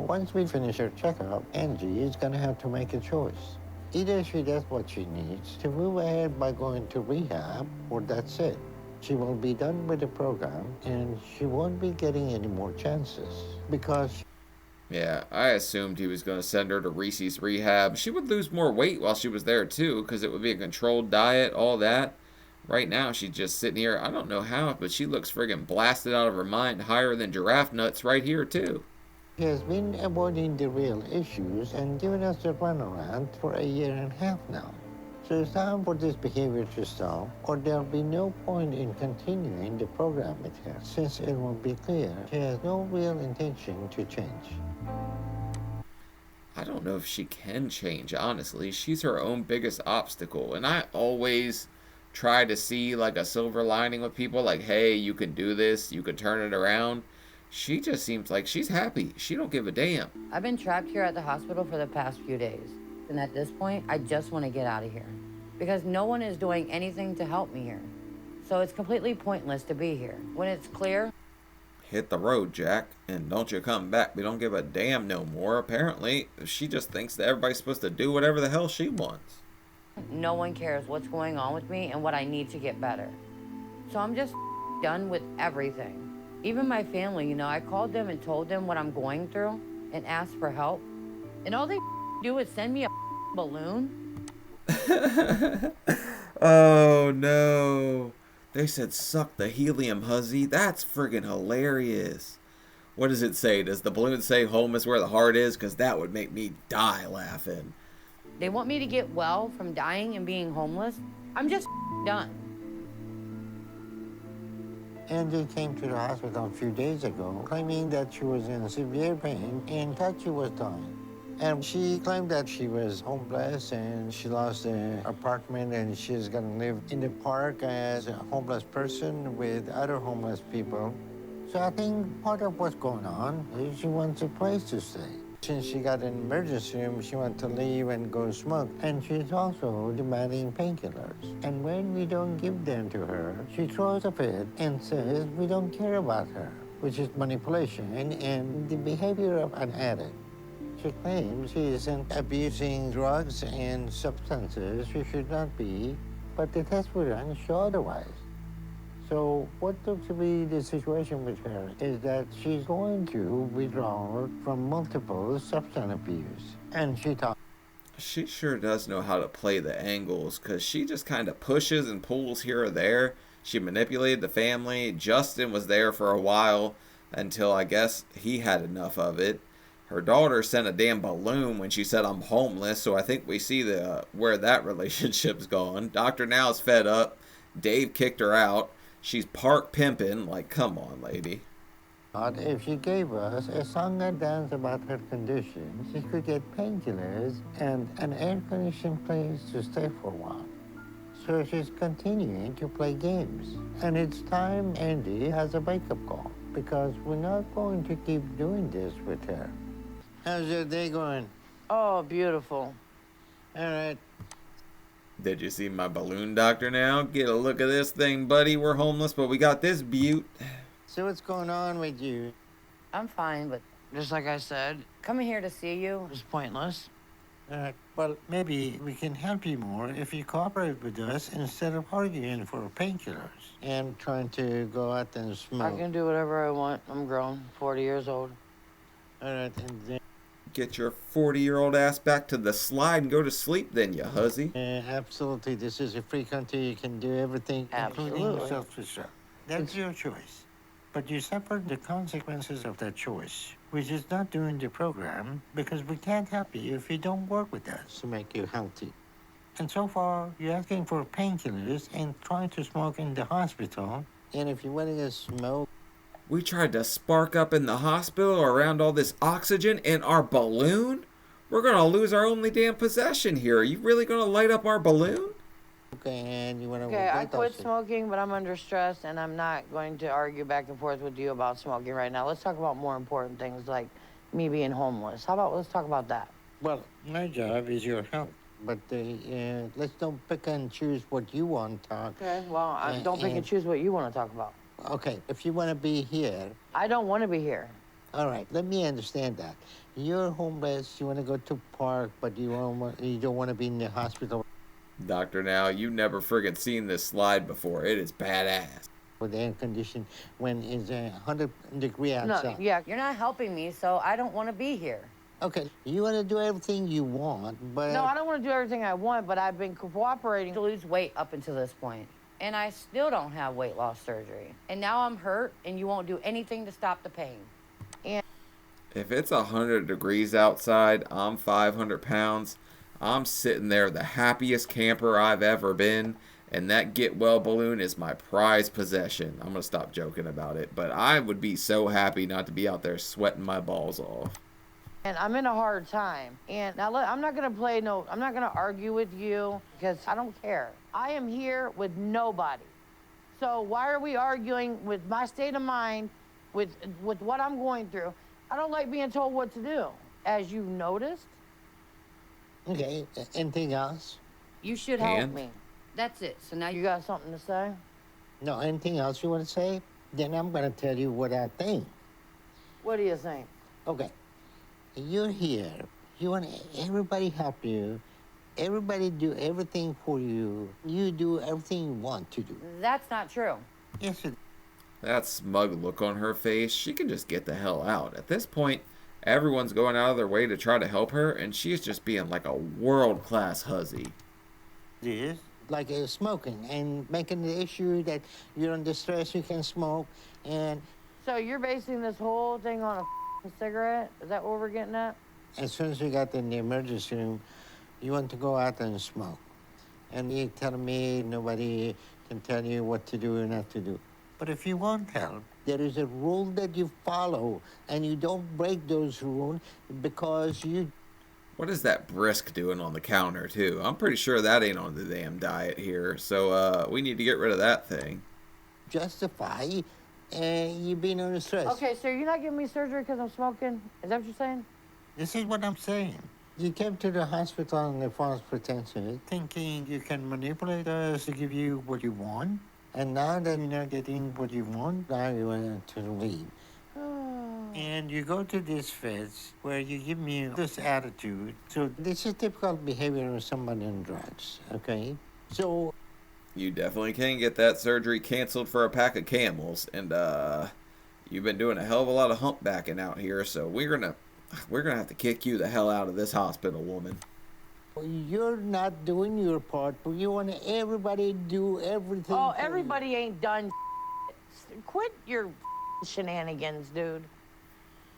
once we finish her checkup, Angie is going to have to make a choice. Either she does what she needs to move ahead by going to rehab, or that's it. She will be done with the program, and she won't be getting any more chances because... Yeah, I assumed he was going to send her to Reese's rehab. She would lose more weight while she was there, too, because it would be a controlled diet, all that. Right now, she's just sitting here. I don't know how, but she looks friggin' blasted out of her mind, higher than giraffe nuts right here, too. He has been avoiding the real issues and giving us the runaround for 1.5 years now. So it's time for this behavior to stop, or there'll be no point in continuing the program with her, since it will be clear she has no real intention to change. I don't know if she can change, honestly. She's her own biggest obstacle, and I always try to see like a silver lining with people, like, hey, you can do this, you can turn it around. She just seems like she's happy. She don't give a damn. I've been trapped here at the hospital for the past few days. And at this point, I just want to get out of here. Because no one is doing anything to help me here. So it's completely pointless to be here. When it's clear... Hit the road, Jack, and don't you come back. We don't give a damn no more. Apparently, she just thinks that everybody's supposed to do whatever the hell she wants. No one cares what's going on with me and what I need to get better. So I'm just done with everything. Even my family, you know, I called them and told them what I'm going through and asked for help. And all they do is send me a balloon. Oh, no. They said suck the helium, huzzy. That's friggin' hilarious. What does it say? Does the balloon say home is where the heart is? Because that would make me die laughing. They want me to get well from dying and being homeless. I'm just done. Angie came to the hospital a few days ago, claiming that she was in severe pain and thought she was dying. And she claimed that she was homeless and she lost the apartment and she's gonna live in the park as a homeless person with other homeless people. So I think part of what's going on is she wants a place to stay. Since she got an emergency room, she wants to leave and go smoke. And she's also demanding painkillers. And when we don't give them to her, she throws a fit and says we don't care about her, which is manipulation and the behavior of an addict. She claims she isn't abusing drugs and substances she should not be, but the tests we run show otherwise. So what looks to be the situation with her is that she's going to withdraw from multiple substance abuse. And she thought... She sure does know how to play the angles, because she just kind of pushes and pulls here or there. She manipulated the family. Justin was there for a while until I guess he had enough of it. Her daughter sent a damn balloon when she said I'm homeless, so I think we see where that relationship's gone. Dr. Now's fed up. Dave kicked her out. She's park pimping. Like, come on, lady. But if she gave us a song and dance about her condition, she could get painkillers and an air-conditioned place to stay for a while. So she's continuing to play games. And it's time Andy has a wake-up call, because we're not going to keep doing this with her. How's your day going? Oh, beautiful. All right. Did you see my balloon, Dr. Now? Get a look at this thing, buddy. We're homeless, but we got this beaut. So what's going on with you? I'm fine, but Just like I said, coming here to see you, it's pointless. Well, maybe we can help you more if you cooperate with us instead of arguing for painkillers and trying to go out and I smoke. can do whatever I want. I'm grown, 40 years old. All right, and then, Get your 40-year-old ass back to the slide and go to sleep then, you hussy. absolutely, this is a free country. You can do everything, including Absolutely. self-destruct. That's your choice. But you suffer the consequences of that choice, which is not doing the program because we can't help you if you don't work with us to make you healthy. And so far, you're asking for painkillers and trying to smoke in the hospital. And if you want to smoke, We tried to spark up in the hospital around all this oxygen in our balloon? We're gonna lose our only damn possession here. Are you really gonna light up our balloon? and you want to Okay, I quit smoking, but I'm under stress, and I'm not going to argue back and forth with you about smoking right now. Let's talk about more important things like me being homeless. How about let's talk about that? Well, my job is your help. But let's don't pick and choose what you want to talk. Okay, well, don't pick and choose what you want to talk about. Okay, if you want to be here, I don't want to be here. all right, let me understand that. You're homeless, you want to go to park, but you don't want to be in the hospital Doctor, now, you've never friggin' seen this slide before. It is badass. with air conditioning when it's 100 degree outside. No, yeah, you're not helping me, so I don't want to be here. Okay, you want to do everything you want, but... No, I don't want to do everything I want, but I've been cooperating to lose weight up until this point. And I still don't have weight loss surgery. And now I'm hurt, and you won't do anything to stop the pain. If it's 100 degrees outside, I'm 500 pounds. I'm sitting there the happiest camper I've ever been, and that get well balloon is my prized possession. I'm gonna stop joking about it, but I would be so happy not to be out there sweating my balls off. And I'm in a hard time. And now look, I'm not gonna argue with you because I don't care. I am here with nobody. So why are we arguing with my state of mind, with what I'm going through? I don't like being told what to do, as you noticed. Okay, anything else? You should help And? me. That's it. So now you got something to say? No, anything else you want to say? Then I'm going to tell you what I think. What do you think? Okay, you're here. You want everybody help you. Everybody do everything for you. You do everything you want to do. That's not true. Yes, it That smug look on her face, she can just get the hell out. At this point, everyone's going out of their way to try to help her, and she's just being like a world-class hussy. is. Like smoking and making the issue that you're under stress, you can smoke. And So you're basing this whole thing on a cigarette? Is that what we're getting at? as soon as you got in the emergency room, you want to go out and smoke. And you tell me nobody can tell you what to do or not to do. But if you want help, there is a rule that you follow, and you don't break those rules because you What is that brisk doing on the counter, too? I'm pretty sure that ain't on the damn diet here, so we need to get rid of that thing. justify you being under stress. Okay, so you're not giving me surgery because I'm smoking? Is that what you're saying? This is what I'm saying. You came to the hospital under false pretenses, thinking you can manipulate us to give you what you want. And now that you're not getting what you want, now you want to leave. And you go to this feds where you give me this attitude. So this is typical behavior of somebody on drugs, okay? So You definitely can get that surgery canceled for a pack of camels, and you've been doing a hell of a lot of humpbacking out here, so we're gonna have to kick you the hell out of this hospital, woman. you're not doing your part, but you want everybody to do everything. Oh, for you. everybody ain't done. Quit your shenanigans, dude.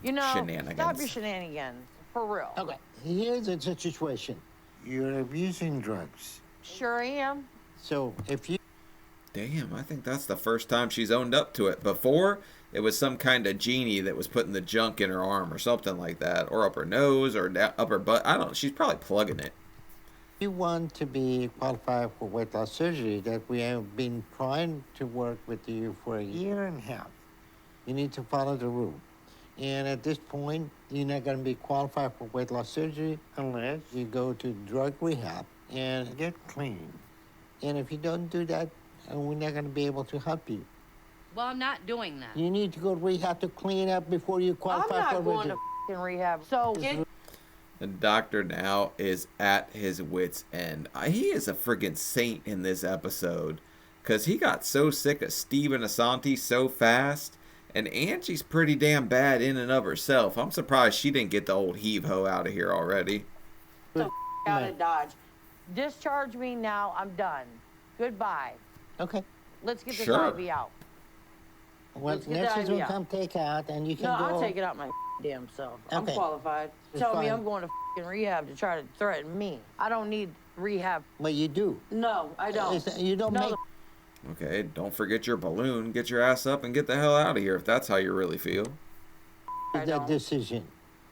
You know, Shenanigans. stop your shenanigans. For real. Okay, here's the situation. You're abusing drugs. Sure am. So if you Damn, I think that's the first time she's owned up to it. Before, it was some kind of genie that was putting the junk in her arm or something like that, or up her nose or up her butt. I don't know. She's probably plugging it. want to be qualified for weight loss surgery that we have been trying to work with you for a year and a half, you need to follow the rule. And at this point, you're not going to be qualified for weight loss surgery unless you go to drug rehab and get clean. And if you don't do that, we're not going to be able to help you. Well, I'm not doing that. You need to go to rehab to clean up before you I'm qualify for not going rehab. to rehab. So, And Dr. Now is at his wit's end. He is a friggin' saint in this episode. Because he got so sick of Steven Asante so fast. And Angie's pretty damn bad in and of herself. I'm surprised she didn't get the old heave-ho out of here already. Get the out of Dodge. Discharge me now. I'm done. Goodbye. Okay. Let's get this Sure. IV out. Well, Let's get the nurses IV will out. come take out, and you can No, go. I'll take it out my damn self. I'm Okay. qualified. It's Tell me fine. I'm going to rehab to try to threaten me. I don't need rehab. But you do. No, I don't. You don't No, make. Okay, don't forget your balloon. Get your ass up and get the hell out of here if that's how you really feel. I that don't. decision.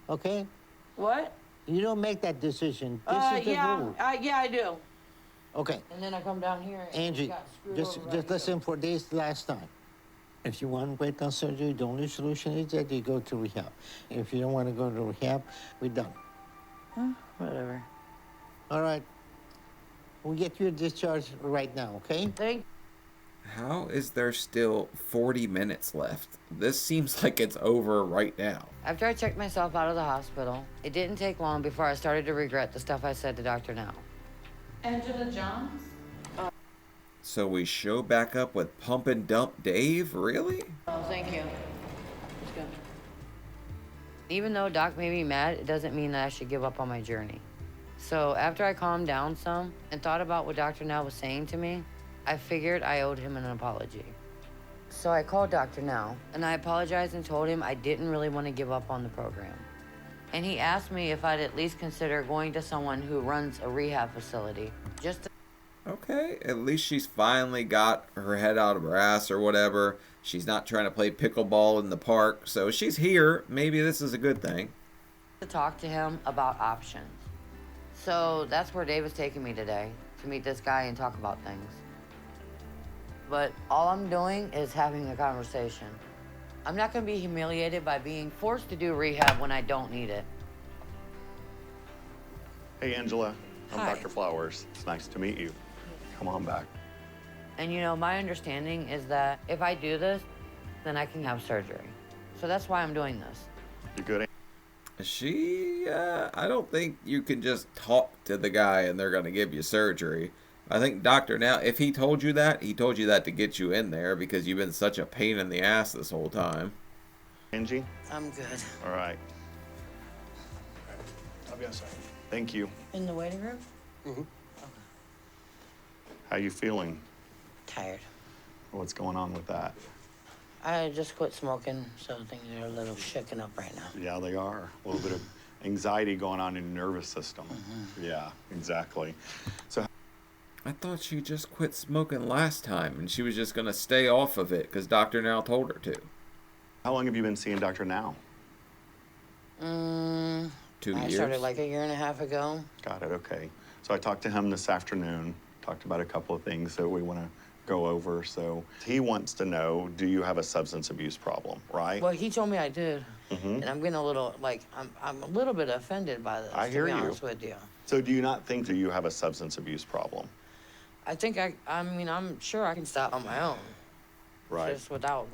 Okay? What? You don't make that decision. This is the rule. Yeah, I do. Okay. And then I come down here and Angie, got screwed just over right listen for this last time. If you want to wait on surgery, the only solution is that you go to rehab. If you don't want to go to rehab, we're done. here. Whatever. All right. We'll get you a discharge right now, okay? Thank How is there still 40 minutes left? This seems like it's over right now. After I checked myself out of the hospital, it didn't take long before I started to regret the stuff I said to Dr. Now. Angela Johns? So we show back up with Pump and Dump Dave? Really? Oh, thank you. Let's go. Even though Doc made me mad, it doesn't mean that I should give up on my journey. So after I calmed down some and thought about what Dr. Now was saying to me, I figured I owed him an apology. So I called Dr. Now and I apologized and told him I didn't really want to give up on the program. And he asked me if I'd at least consider going to someone who runs a rehab facility just to Okay, at least she's finally got her head out of her ass or whatever. She's not trying to play pickleball in the park, so she's here. Maybe this is a good thing. talk to him about options. So that's where Dave is taking me today, to meet this guy and talk about things. But all I'm doing is having a conversation. I'm not gonna be humiliated by being forced to do rehab when I don't need it. Hey, Angela. I'm Hi. Dr. Flowers. It's nice to meet you. Come on back. And you know, my understanding is that if I do this, then I can have surgery. So that's why I'm doing this. You good? I don't think you can just talk to the guy and they're going to give you surgery. I think Dr. Now, if he told you that, he told you that to get you in there because you've been such a pain in the ass this whole time. Angie? I'm good. All right. I'll be outside. Thank you. In the waiting room? How you feeling? Tired. What's going on with that? I just quit smoking, so things are a little shaken up right now. Yeah, they are. A little bit of anxiety going on in your nervous system. Yeah, exactly. So I thought she just quit smoking last time and she was just going to stay off of it because Dr. Now told her to. how long have you been seeing Dr. Now? 2 I years? started like a year and a half ago. Got it, okay. So I talked to him this afternoon, talked about a couple of things that we want to go over. So he wants to know, do you have a substance abuse problem, right? Well, he told me I did, and I'm getting a little I'm a little bit offended by this. I hear to be you. honest with you. So do you not think that you have a substance abuse problem? I think I'm sure I can stop on my own, Right. just without.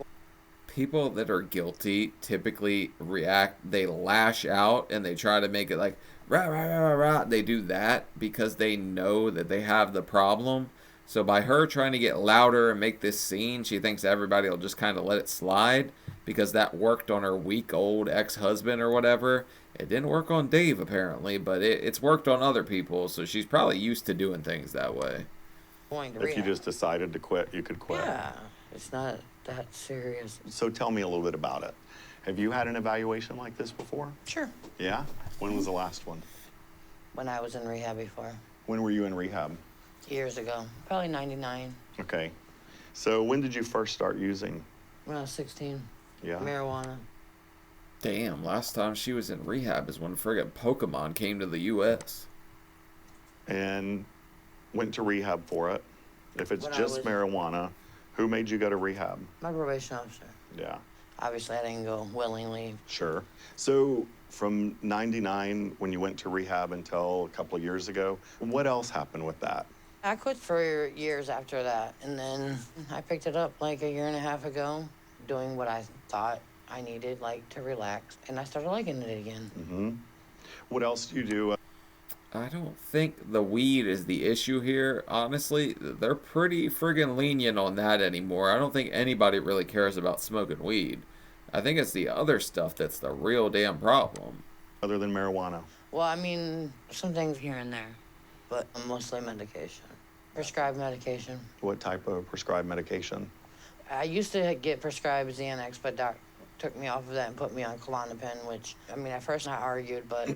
People that are guilty typically react, they lash out and they try to make it like, rah, rah, rah, rah, rah. They do that because they know that they have the problem. So by her trying to get louder and make this scene, she thinks everybody will just kind of let it slide because that worked on her weak old ex-husband or whatever. It didn't work on Dave apparently, but it's worked on other people. So she's probably used to doing things that way. Going to If you rehab. just decided to quit, you could quit. Yeah, it's not that serious. So tell me a little bit about it. Have you had an evaluation like this before? Sure. Yeah? When was the last one? When I was in rehab before, When were you in rehab? years ago, probably '99, Okay. So when did you first start using? when I was 16. Yeah. Marijuana. Damn, last time she was in rehab is when friggin' Pokemon came to the U.S. And went to rehab for it. If it's When I just was- marijuana, who made you go to rehab? My probation officer. Yeah, Obviously, I didn't go willingly. sure. So from 99, when you went to rehab until a couple of years ago, what else happened with that? I quit for years after that, and then I picked it up like a year and a half ago, doing what I thought I needed, like to relax, and I started liking it again. Mm-hmm. What else do you do? I don't think the weed is the issue here. Honestly, they're pretty friggin' lenient on that anymore. I don't think anybody really cares about smoking weed. I think it's the other stuff that's the real damn problem. Other than marijuana? Well, I mean, some things here and there, but mostly medication. Prescribed medication. What type of prescribed medication? I used to get prescribed Xanax, but doc took me off of that and put me on Klonopin, which, I mean, at first I argued, but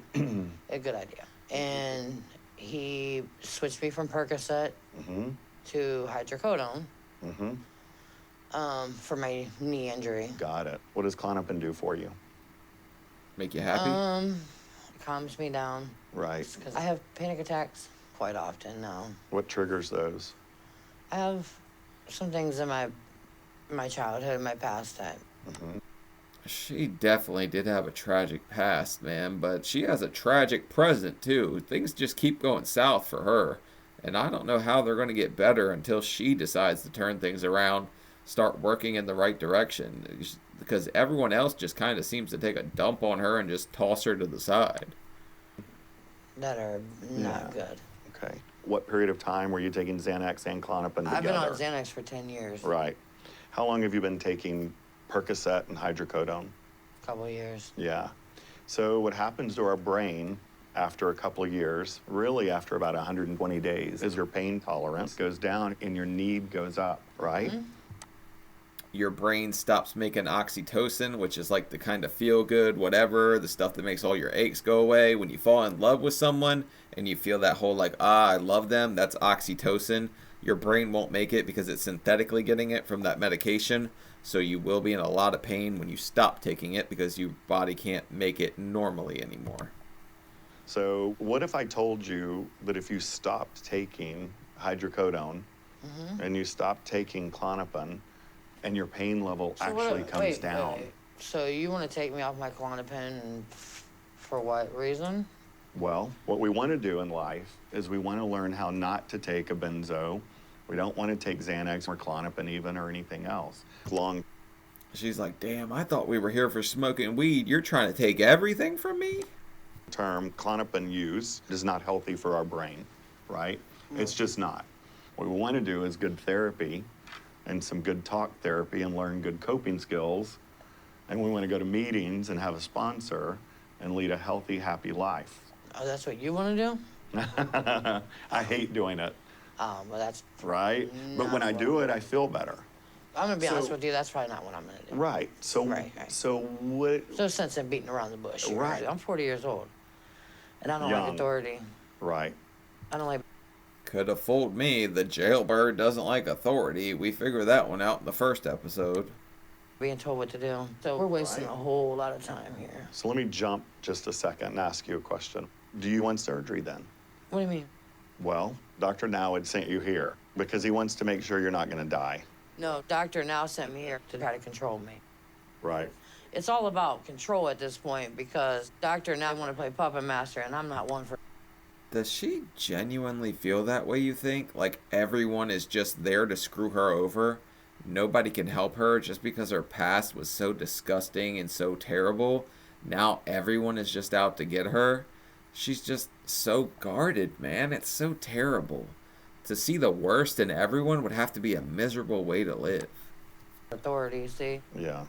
a good idea. And he switched me from Percocet to hydrocodone for my knee injury. Got it. What does Klonopin do for you? Make you happy? It calms me down. Right. Because I have panic attacks quite often now. What triggers those? I have some things in my childhood, my past that. She definitely did have a tragic past, man, but she has a tragic present, too. Things just keep going south for her, and I don't know how they're going to get better until she decides to turn things around, start working in the right direction, because everyone else just kind of seems to take a dump on her and just toss her to the side. That are not good. Okay. What period of time were you taking Xanax and Klonopin together? I've been on Xanax for 10 years. Right. How long have you been taking Percocet and hydrocodone? A couple of years. Yeah. So what happens to our brain after a couple of years, really after about 120 days, is your pain tolerance goes down and your need goes up, right? Your brain stops making oxytocin, which is like the kind of feel good, whatever, the stuff that makes all your aches go away. When you fall in love with someone and you feel that whole like, I love them, that's oxytocin. Your brain won't make it because it's synthetically getting it from that medication. So you will be in a lot of pain when you stop taking it because your body can't make it normally anymore. So what if I told you that if you stopped taking hydrocodone and you stopped taking Klonopin, and your pain level actually comes down? So you want to take me off my Klonopin for what reason? Well, what we want to do in life is we want to learn how not to take a benzo. We don't want to take Xanax or Klonopin even or anything else. She's like, damn, I thought we were here for smoking weed. You're trying to take everything from me? Term Klonopin use is not healthy for our brain, right? It's just not. What we want to do is good therapy and some good talk therapy and learn good coping skills. And we want to go to meetings and have a sponsor and lead a healthy, happy life. Oh, that's what you want to do? I hate doing it. Well, that's... Right? But when I do it, I feel better. I'm going to be honest with you, that's probably not what I'm going to do. Right. So, so what... There's no sense in beating around the bush. Right. I'm 40 years old, and I don't like authority. Right. I don't like... Could have fooled me. The jailbird doesn't like authority. We figured that one out in the first episode. Being told what to do. So we're wasting a whole lot of time here. So let me jump just a second and ask you a question. Do you want surgery then? What do you mean? Well, Dr. Now had sent you here because he wants to make sure you're not going to die. No, Dr. Now sent me here to try to control me. Right. It's all about control at this point because Dr. Now want to play puppet master, and I'm not one for... Does she genuinely feel that way, you think? Like everyone is just there to screw her over? Nobody can help her just because her past was so disgusting and so terrible? Now everyone is just out to get her? She's just so guarded, man. It's so terrible. To see the worst in everyone would have to be a miserable way to live. Authority, see? Yeah.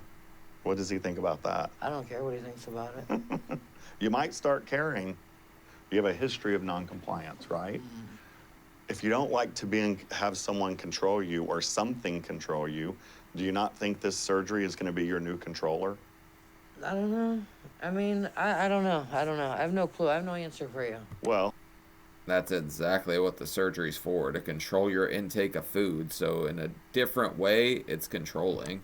What does he think about that? I don't care what he thinks about it. You might start caring. You have a history of non-compliance, right? If you don't like to have someone control you or something control you, do you not think this surgery is going to be your new controller? I don't know. I mean, I don't know. I don't know. I have no clue. I have no answer for you. Well, that's exactly what the surgery's for, to control your intake of food. So in a different way, it's controlling.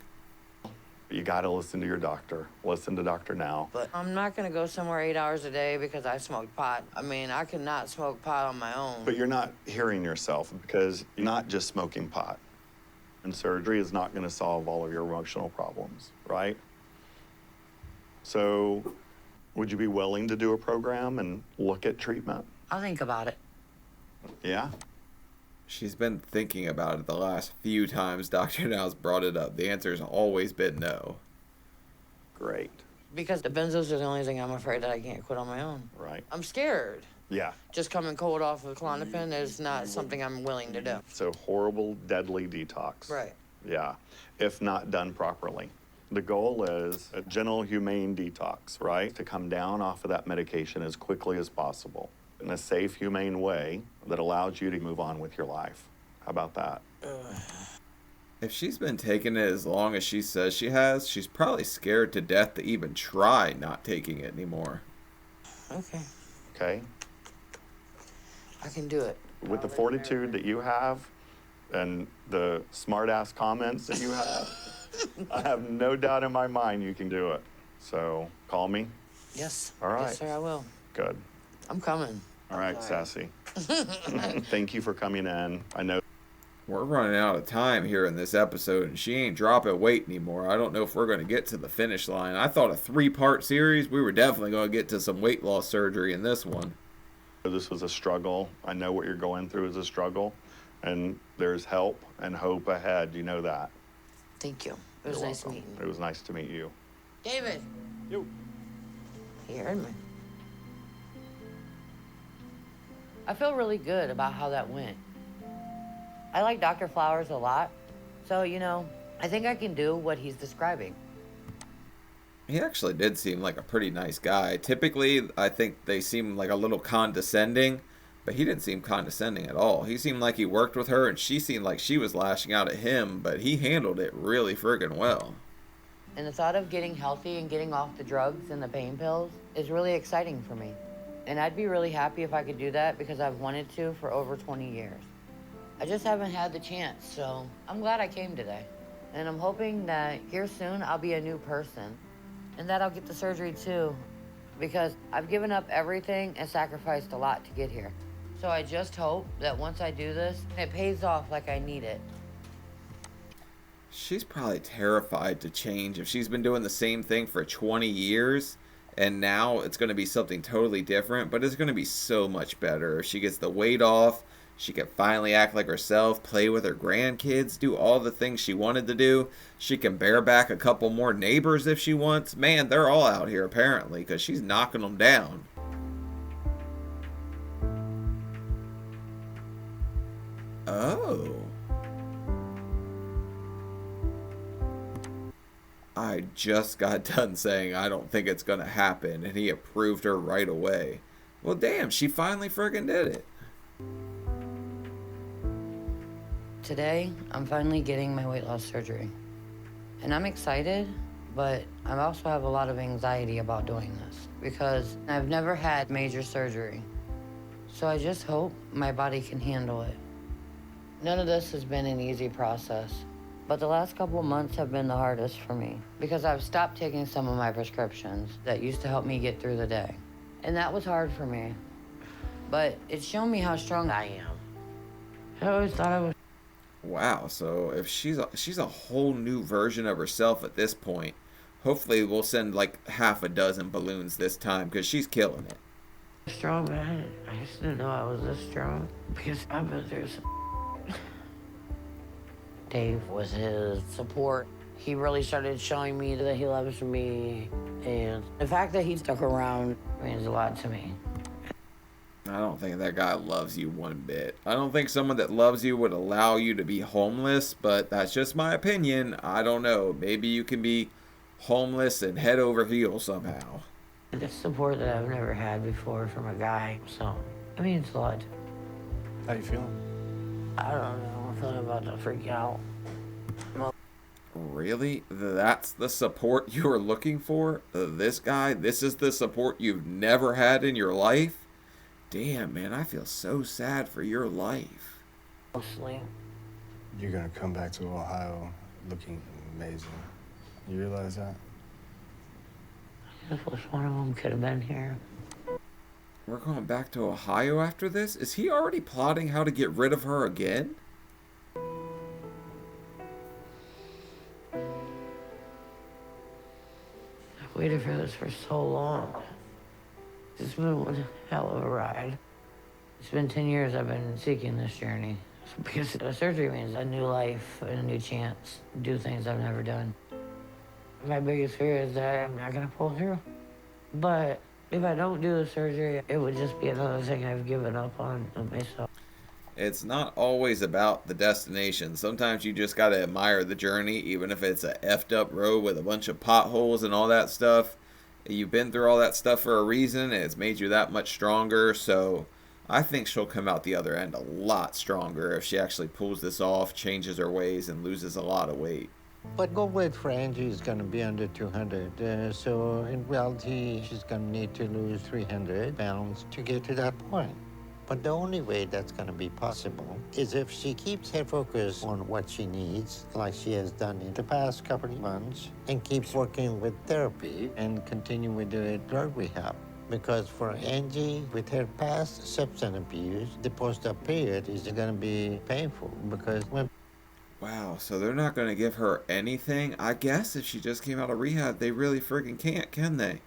You got to listen to your doctor. Listen to Dr. Now. But I'm not going to go somewhere 8 hours a day because I smoke pot. I mean, I could not smoke pot on my own. But you're not hearing yourself because you're not just smoking pot. And surgery is not going to solve all of your emotional problems, right? So would you be willing to do a program and look at treatment? I'll think about it. Yeah? She's been thinking about it the last few times Dr. Now's brought it up. The answer's always been no. Great. Because the benzos are the only thing I'm afraid that I can't quit on my own. Right. I'm scared. Yeah. Just coming cold off of Klonopin is not something I'm willing to do. It's a horrible, deadly detox. Right. Yeah, if not done properly. The goal is a gentle, humane detox, right? To come down off of that medication as quickly as possible in a safe, humane way that allows you to move on with your life. How about that? If she's been taking it as long as she says she has, she's probably scared to death to even try not taking it anymore. Okay. Okay? I can do it. With the fortitude that you have and the smart-ass comments that you have, I have no doubt in my mind you can do it. So, call me. Yes. All right. Yes, sir, I will. Good. I'm coming. All right, Sassy. Thank you for coming in. I know. We're running out of time here in this episode, and she ain't dropping weight anymore. I don't know if we're going to get to the finish line. I thought a 3-part series, we were definitely going to get to some weight loss surgery in this one. This was a struggle. I know what you're going through is a struggle, and there's help and hope ahead. You know that. Thank you. It was nice meeting you. It was nice to meet you. David. You. He heard me. I feel really good about how that went. I like Dr. Flowers a lot, so, you know, I think I can do what he's describing. He actually did seem like a pretty nice guy. Typically, I think they seem like a little condescending, but he didn't seem condescending at all. He seemed like he worked with her, and she seemed like she was lashing out at him, but he handled it really friggin' well. And the thought of getting healthy and getting off the drugs and the pain pills is really exciting for me. And I'd be really happy if I could do that because I've wanted to for over 20 years. I just haven't had the chance, so I'm glad I came today. And I'm hoping that here soon I'll be a new person and that I'll get the surgery too, because I've given up everything and sacrificed a lot to get here. So I just hope that once I do this, it pays off like I need it. She's probably terrified to change. If she's been doing the same thing for 20 years and now it's going to be something totally different, but it's going to be so much better. If she gets the weight off, she can finally act like herself, play with her grandkids, do all the things she wanted to do. She can bear back a couple more neighbors if she wants. Man, they're all out here apparently because she's knocking them down. Oh. I just got done saying I don't think it's going to happen, and he approved her right away. Well, damn, she finally friggin' did it. Today, I'm finally getting my weight loss surgery. And I'm excited, but I also have a lot of anxiety about doing this because I've never had major surgery. So I just hope my body can handle it. None of this has been an easy process, but the last couple of months have been the hardest for me because I've stopped taking some of my prescriptions that used to help me get through the day. And that was hard for me, but it's shown me how strong I am. I always thought I was. Wow, so if she's a whole new version of herself at this point, hopefully we'll send like half a dozen balloons this time because she's killing it. Strong, but I just didn't know I was this strong because I've been through some. Dave was his support. He really started showing me that he loves me, and the fact that he stuck around means a lot to me. I don't think that guy loves you one bit. I don't think someone that loves you would allow you to be homeless, but that's just my opinion. I don't know. Maybe you can be homeless and head over heels somehow. The support that I've never had before from a guy, so it means a lot. How you feeling? I don't know. I'm feeling about to freak out. Really? That's the support you were looking for? This guy? This is the support you've never had in your life? Damn, man, I feel so sad for your life. Mostly. You're gonna come back to Ohio looking amazing. You realize that? I wish one of them could have been here. We're going back to Ohio after this? Is he already plotting how to get rid of her again? I've waited for this for so long. It's been one hell of a ride. It's been 10 years I've been seeking this journey. Because the surgery means a new life and a new chance to do things I've never done. My biggest fear is that I'm not gonna pull through. But if I don't do the surgery, it would just be another thing I've given up on myself. It's not always about the destination. Sometimes you just gotta admire the journey, even if it's a effed up road with a bunch of potholes and all that stuff. You've been through all that stuff for a reason, and it's made you that much stronger. So I think she'll come out the other end a lot stronger if she actually pulls this off, changes her ways, and loses a lot of weight. But goal weight for Angie is going to be under 200. So in reality, she's going to need to lose 300 pounds to get to that point. But the only way that's going to be possible is if she keeps her focus on what she needs, like she has done in the past couple of months, and keeps working with therapy and continue with the drug rehab. Because for Angie, with her past substance abuse, the post-op period is going to be painful because when... Wow, so they're not going to give her anything? I guess if she just came out of rehab, they really friggin' can't, can they?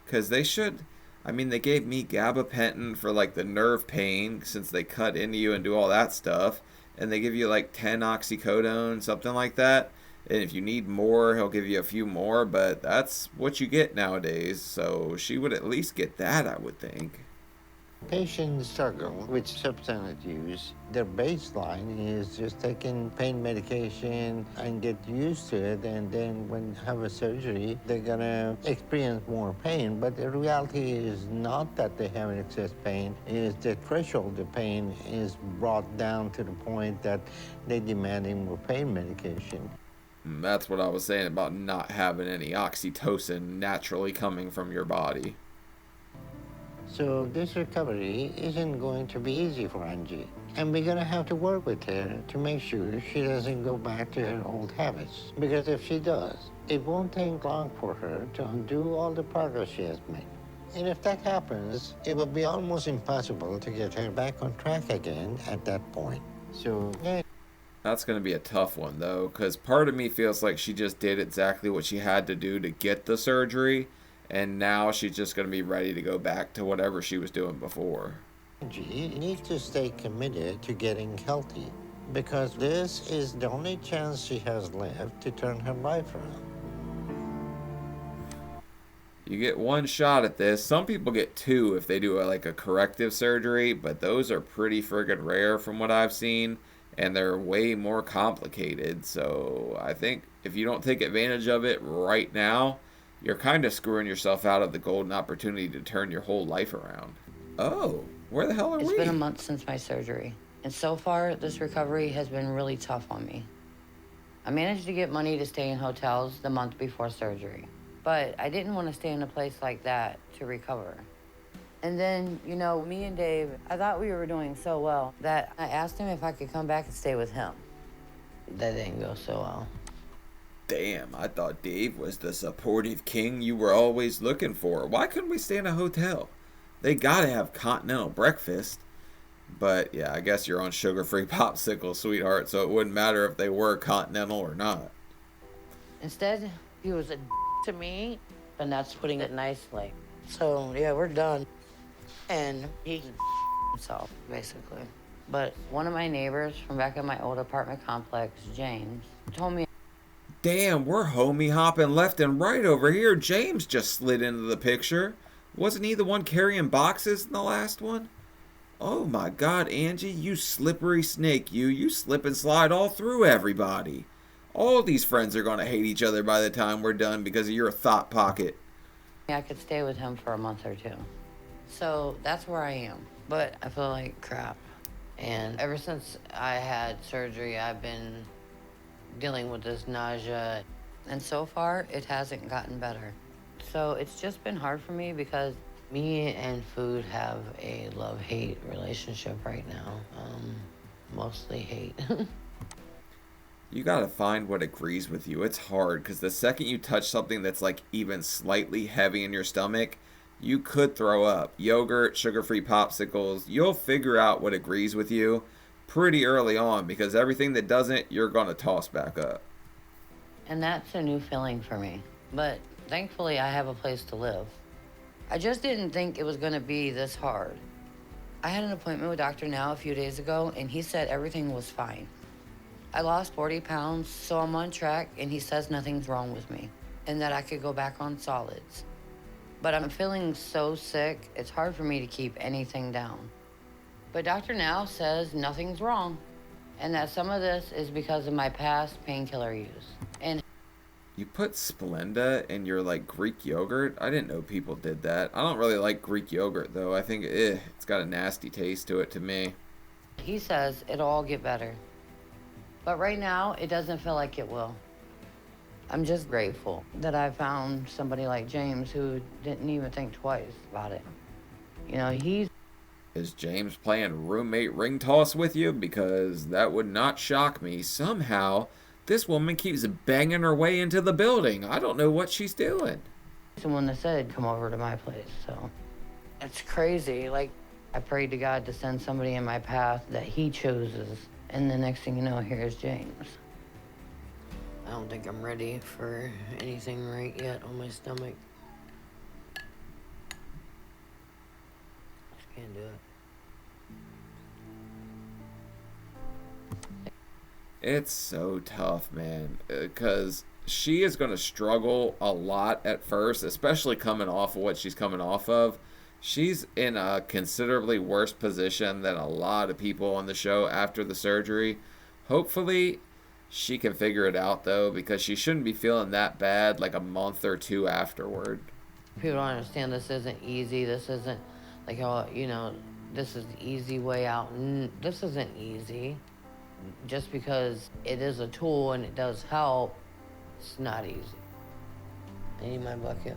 Because they should... I mean, they gave me gabapentin for, like, the nerve pain, since they cut into you and do all that stuff. And they give you, like, 10 oxycodone, something like that. And if you need more, he'll give you a few more. But that's what you get nowadays. So she would at least get that, I would think. Patients struggle with substance use. Their baseline is just taking pain medication and get used to it, and then when they have a surgery, they're gonna experience more pain. But the reality is not that they have excess pain, is the threshold of pain is brought down to the point that they're demanding more pain medication. That's what I was saying about not having any oxytocin naturally coming from your body. So this recovery isn't going to be easy for Angie. And we're gonna have to work with her to make sure she doesn't go back to her old habits. Because if she does, it won't take long for her to undo all the progress she has made. And if that happens, it will be almost impossible to get her back on track again at that point. So, yeah. That's going to be a tough one, though, because part of me feels like she just did exactly what she had to do to get the surgery. And now she's just going to be ready to go back to whatever she was doing before. Angie needs to stay committed to getting healthy because this is the only chance she has left to turn her life around. You get one shot at this. Some people get two if they do a corrective surgery, but those are pretty friggin' rare from what I've seen, and they're way more complicated. So I think if you don't take advantage of it right now, you're kind of screwing yourself out of the golden opportunity to turn your whole life around. Oh, where the hell are we? It's been a month since my surgery, and so far, this recovery has been really tough on me. I managed to get money to stay in hotels the month before surgery, but I didn't want to stay in a place like that to recover. And then, me and Dave, I thought we were doing so well that I asked him if I could come back and stay with him. That didn't go so well. Damn, I thought Dave was the supportive king you were always looking for. Why couldn't we stay in a hotel? They gotta have continental breakfast. But yeah, I guess you're on sugar-free popsicles, sweetheart, so it wouldn't matter if they were continental or not. Instead, he was a to me, and that's putting it nicely. So, yeah, we're done. And he himself, basically. But one of my neighbors from back in my old apartment complex, James, told me, damn, we're homie hopping left and right over here. James just slid into the picture. Wasn't he the one carrying boxes in the last one? Oh my God, Angie, you slippery snake, you slip and slide all through everybody. All these friends are gonna hate each other by the time we're done because of your thought pocket. I could stay with him for a month or two. So that's where I am. But I feel like crap. And ever since I had surgery, I've been dealing with this nausea, and so far it hasn't gotten better. So it's just been hard for me because me and food have a love-hate relationship right now. Mostly hate. You gotta find what agrees with you. It's hard because the second you touch something that's even slightly heavy in your stomach, you could throw up. Yogurt, sugar-free popsicles, you'll figure out what agrees with you pretty early on because everything that doesn't, you're gonna toss back up. And that's a new feeling for me. But thankfully, I have a place to live. I just didn't think it was gonna be this hard. I had an appointment with Dr. Now a few days ago, and he said everything was fine. I lost 40 pounds, so I'm on track, and he says nothing's wrong with me. and that I could go back on solids. But I'm feeling so sick, it's hard for me to keep anything down. But Dr. Now says nothing's wrong, and that some of this is because of my past painkiller use. And You put Splenda in your like Greek yogurt? I didn't know people did that. I don't really like Greek yogurt though. I think it's got a nasty taste to it to me. he says it'll all get better. But right now, it doesn't feel like it will. I'm just grateful that I found somebody like James who didn't even think twice about it. You know, Is James playing roommate ring toss with you? Because that would not shock me. Somehow, this woman keeps banging her way into the building. I don't know what she's doing. someone that said, come over to my place, so. It's crazy. Like, I prayed to God to send somebody in my path that he chooses. And the next thing you know, here's James. I don't think I'm ready for anything right yet on my stomach. Just can't do it. It's so tough, man, because she is going to struggle a lot at first, especially coming off of what she's coming off of. She's in a considerably worse position than a lot of people on the show after the surgery. Hopefully, she can figure it out, though, because she shouldn't be feeling that bad like a month or two afterward. People don't understand this isn't easy. This isn't like, oh, you know, this is the easy way out. This isn't easy. Just because it is a tool and it does help, it's not easy. I need my bucket.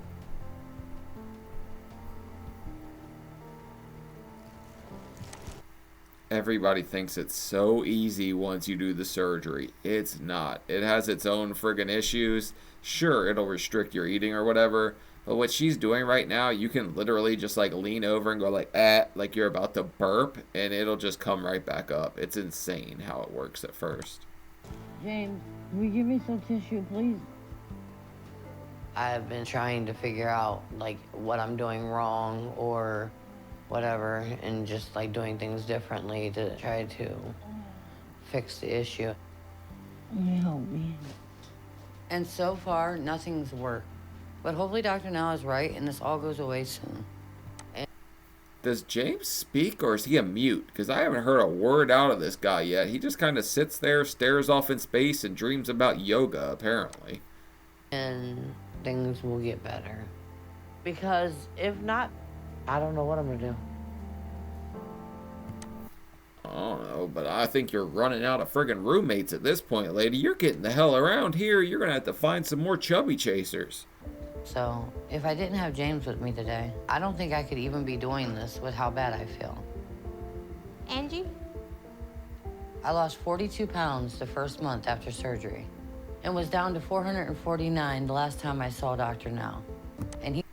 Everybody thinks it's so easy once you do the surgery. It's not. It has its own friggin' issues. Sure, it'll restrict your eating or whatever, but what she's doing right now, you can literally just like lean over and go like you're about to burp, and it'll just come right back up. It's insane how it works at first. James, will you give me some tissue, please? I've been trying to figure out like what I'm doing wrong or whatever, and just like doing things differently to try to fix the issue. Help me. And so far, nothing's worked. But hopefully Dr. Now is right and this all goes away soon. Does James speak, or is he a mute? Because I haven't heard a word out of this guy yet. He just kind of sits there, stares off in space, and dreams about yoga, apparently. And things will get better. Because if not, I don't know what I'm gonna do. I don't know, but I think you're running out of friggin' roommates at this point, lady. You're getting the hell around here. You're gonna have to find some more chubby chasers. So, if I didn't have James with me today, I don't think I could even be doing this with how bad I feel. Angie? I lost 42 pounds the first month after surgery and was down to 449 the last time I saw Dr. Now. And he...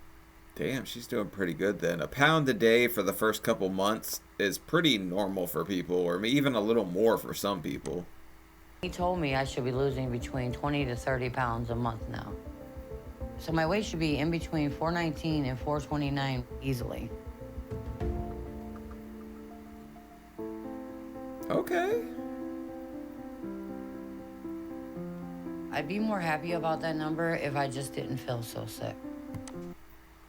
Damn, she's doing pretty good then. A pound a day for the first couple months is pretty normal for people, or even a little more for some people. He told me I should be losing between 20 to 30 pounds a month now. So my weight should be in between 419 and 429 easily. Okay. I'd be more happy about that number if I just didn't feel so sick.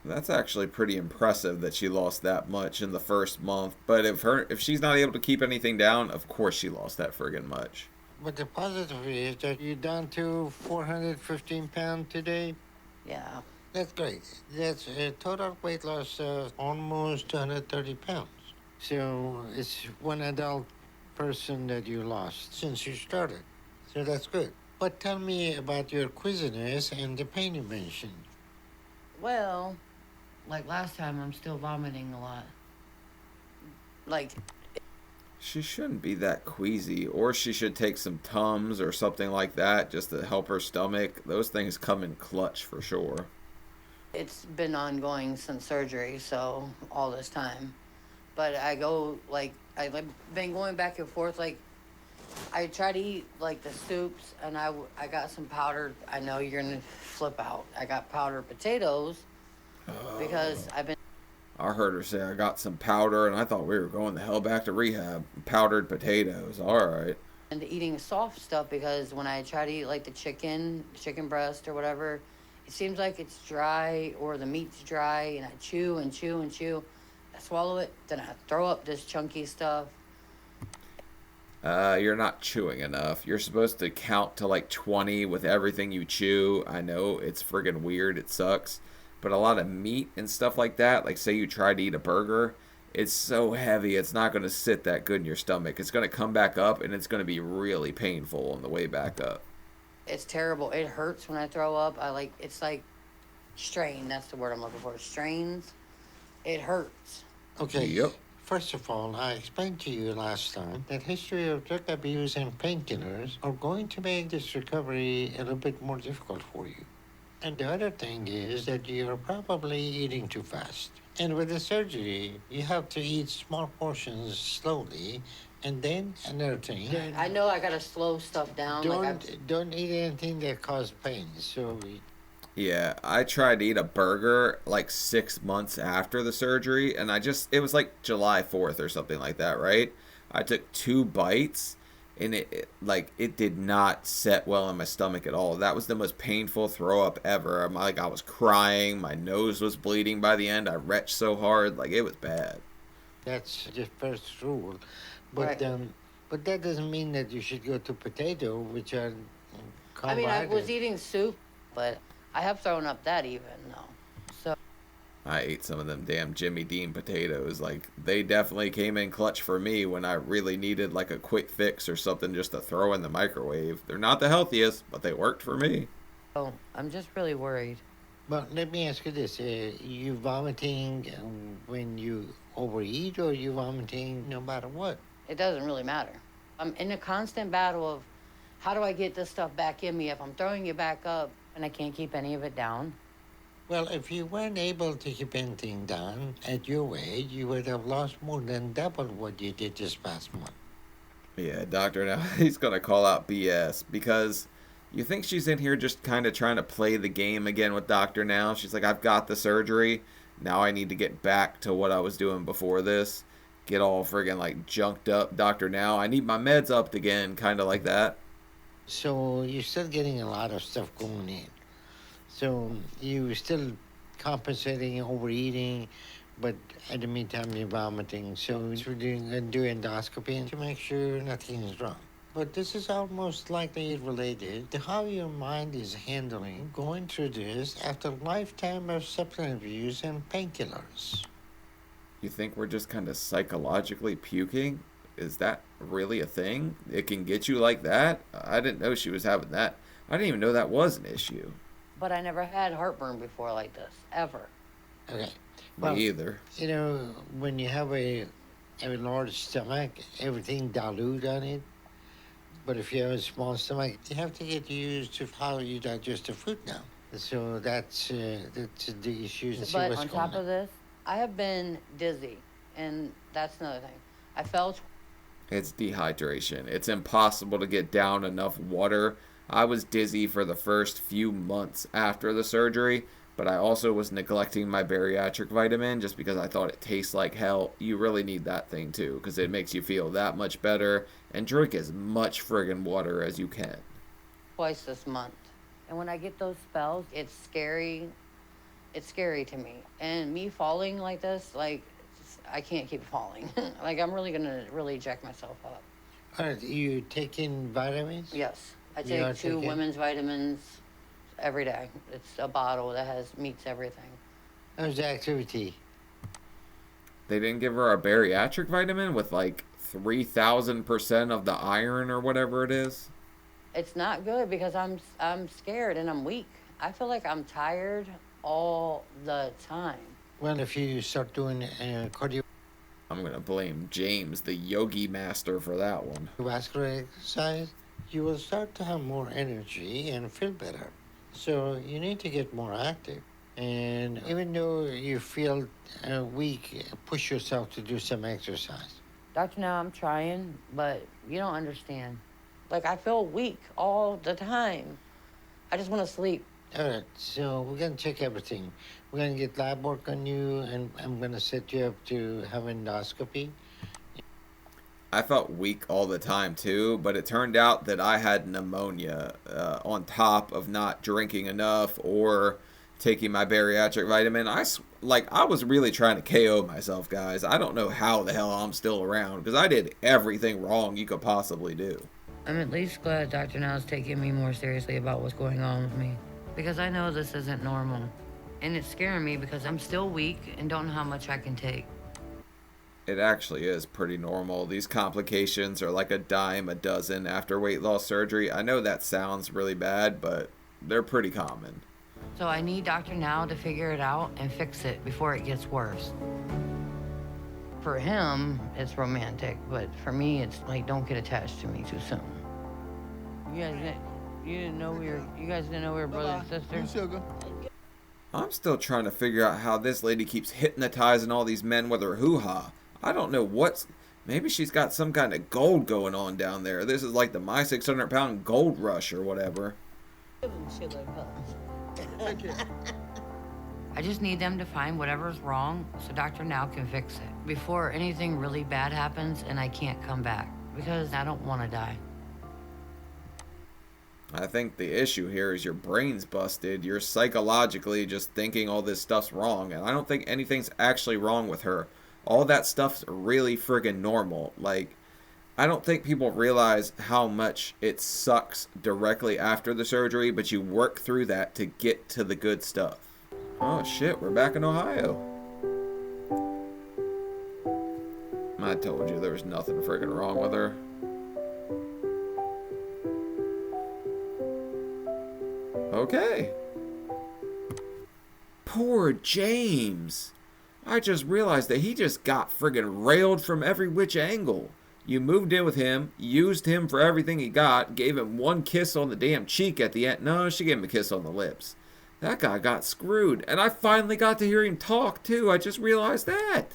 That's actually pretty impressive that she lost that much in the first month. But if she's not able to keep anything down, of course she lost that friggin' much. But the positive is that you're down to 415 pounds today. Yeah. That's great. That's a total weight loss of almost 230 pounds. So it's one adult person that you lost since you started. So that's good. But tell me about your queasiness and the pain you mentioned. Well, like last time, I'm still vomiting a lot. Like... She shouldn't be that queasy, or she should take some Tums or something like that just to help her stomach. Those things come in clutch for sure. It's been ongoing since surgery, so all this time. But I go, like, I've been going back and forth, like, I try to eat, like, the soups, and I got some powdered, I know you're gonna flip out. I got powdered potatoes, because I've been... I heard her say I got some powder, and I thought we were going the hell back to rehab. Powdered potatoes, alright. And eating soft stuff, because when I try to eat, like, the chicken breast or whatever, It seems like it's dry or the meat's dry, and I chew and chew and chew. I swallow it, then I throw up this chunky stuff. You're not chewing enough. You're supposed to count to like 20 with everything you chew. I know it's friggin' weird. It sucks. But a lot of meat and stuff like that, like say you try to eat a burger, it's so heavy it's not going to sit that good in your stomach. It's going to come back up and it's going to be really painful on the way back up. It's terrible. It hurts when I throw up. It's like strain. That's the word I'm looking for. Strains. It hurts. Okay. Yep. First of all, I explained to you last time that history of drug abuse and painkillers are going to make this recovery a little bit more difficult for you. And the other thing is that you're probably eating too fast. And with the surgery, you have to eat small portions slowly. And then another thing. I know I gotta slow stuff down. Don't eat anything that causes pain. So. Yeah, I tried to eat a burger like 6 months after the surgery, and it was like July 4th or something like that, right? I took 2 bites, and it did not set well in my stomach at all. That was the most painful throw up ever. I was crying, my nose was bleeding by the end. I retched so hard, like it was bad. That's just first rule, but Right. But that doesn't mean that you should go to potato, which are I mean, I was carbohydrates. eating soup, but I have thrown up that even, though. So, I ate some of them damn Jimmy Dean potatoes. Like, they definitely came in clutch for me when I really needed like a quick fix or something just to throw in the microwave. They're not the healthiest, but they worked for me. I'm just really worried. But let me ask you this: you vomiting when you overeat, or you vomiting no matter what? It doesn't really matter. I'm in a constant battle of how do I get this stuff back in me if I'm throwing it back up and I can't keep any of it down? Well, if you weren't able to keep anything down at your weight, you would have lost more than double what you did this past month. Yeah, doctor, now he's going to call out BS because you think she's in here just kind of trying to play the game again with Doctor Now. She's like, I've got the surgery. Now I need to get back to what I was doing before this. Get all friggin' like junked up, Doctor Now. I need my meds upped again, kind of like that. So you're still getting a lot of stuff going in. So you're still compensating overeating, but at the meantime you're vomiting. So we're doing endoscopy to make sure nothing is wrong. But this is almost likely related to how your mind is handling going through this after a lifetime of substance abuse and painkillers. You think we're just kind of psychologically puking? Is that really a thing? It can get you like that? I didn't know she was having that. I didn't even know that was an issue. But I never had heartburn before like this, ever. Okay. Me either. You know, when you have a large stomach, everything dilute on it. But if you have a small stomach, you have to get used to how you digest the food now. So that's the issue. But on top of this, I have been dizzy, and that's another thing. I felt. It's dehydration. It's impossible to get down enough water. I was dizzy for the first few months after the surgery, but I also was neglecting my bariatric vitamin just because I thought it tastes like hell. You really need that thing too, because it makes you feel that much better. And drink as much friggin' water as you can. Twice this month. And when I get those spells, it's scary. It's scary to me. And me falling like this, like, I can't keep falling. Like, I'm really going to really jack myself up. All right, you taking vitamins? Yes. I You take are 2 taking- women's vitamins every day. It's a bottle that meets everything. How's the activity? They didn't give her a bariatric vitamin with like 3,000% of the iron or whatever it is. It's not good because I'm scared and I'm weak. I feel like I'm tired all the time. Well, if you start doing cardiovascular I'm going to blame James, the yogi master, for that one. exercise, you will start to have more energy and feel better. So you need to get more active. And even though you feel weak, push yourself to do some exercise. Doctor, now I'm trying, but you don't understand. Like, I feel weak all the time. I just want to sleep. All right, so we're going to check everything. We're going to get lab work on you, and I'm going to set you up to have endoscopy. I felt weak all the time too, but it turned out that I had pneumonia on top of not drinking enough or taking my bariatric vitamin. I was really trying to KO myself, guys. I don't know how the hell I'm still around because I did everything wrong you could possibly do. I'm at least glad Dr. Now is taking me more seriously about what's going on with me, because I know this isn't normal. And it's scaring me because I'm still weak and don't know how much I can take. It actually is pretty normal. These complications are like a dime a dozen after weight loss surgery. I know that sounds really bad, but they're pretty common. So I need Dr. Now to figure it out and fix it before it gets worse. For him, it's romantic, but for me, it's like, don't get attached to me too soon. You guys didn't know we were brother and sister? I'm still trying to figure out how this lady keeps hypnotizing all these men with her hoo-ha. I don't know maybe she's got some kind of gold going on down there. This is like the My 600 Pound gold rush or whatever. I just need them to find whatever's wrong so Dr. Now can fix it before anything really bad happens and I can't come back, because I don't want to die. I think the issue here is your brain's busted. You're psychologically just thinking all this stuff's wrong, and I don't think anything's actually wrong with her. All that stuff's really friggin' normal. Like, I don't think people realize how much it sucks directly after the surgery, but you work through that to get to the good stuff. Oh shit, we're back in Ohio. I told you there was nothing friggin' wrong with her. Okay. Poor James. I just realized that he just got friggin' railed from every which angle. You moved in with him, used him for everything he got, gave him one kiss on the damn cheek at the end. No, she gave him a kiss on the lips. That guy got screwed. And I finally got to hear him talk, too. I just realized that.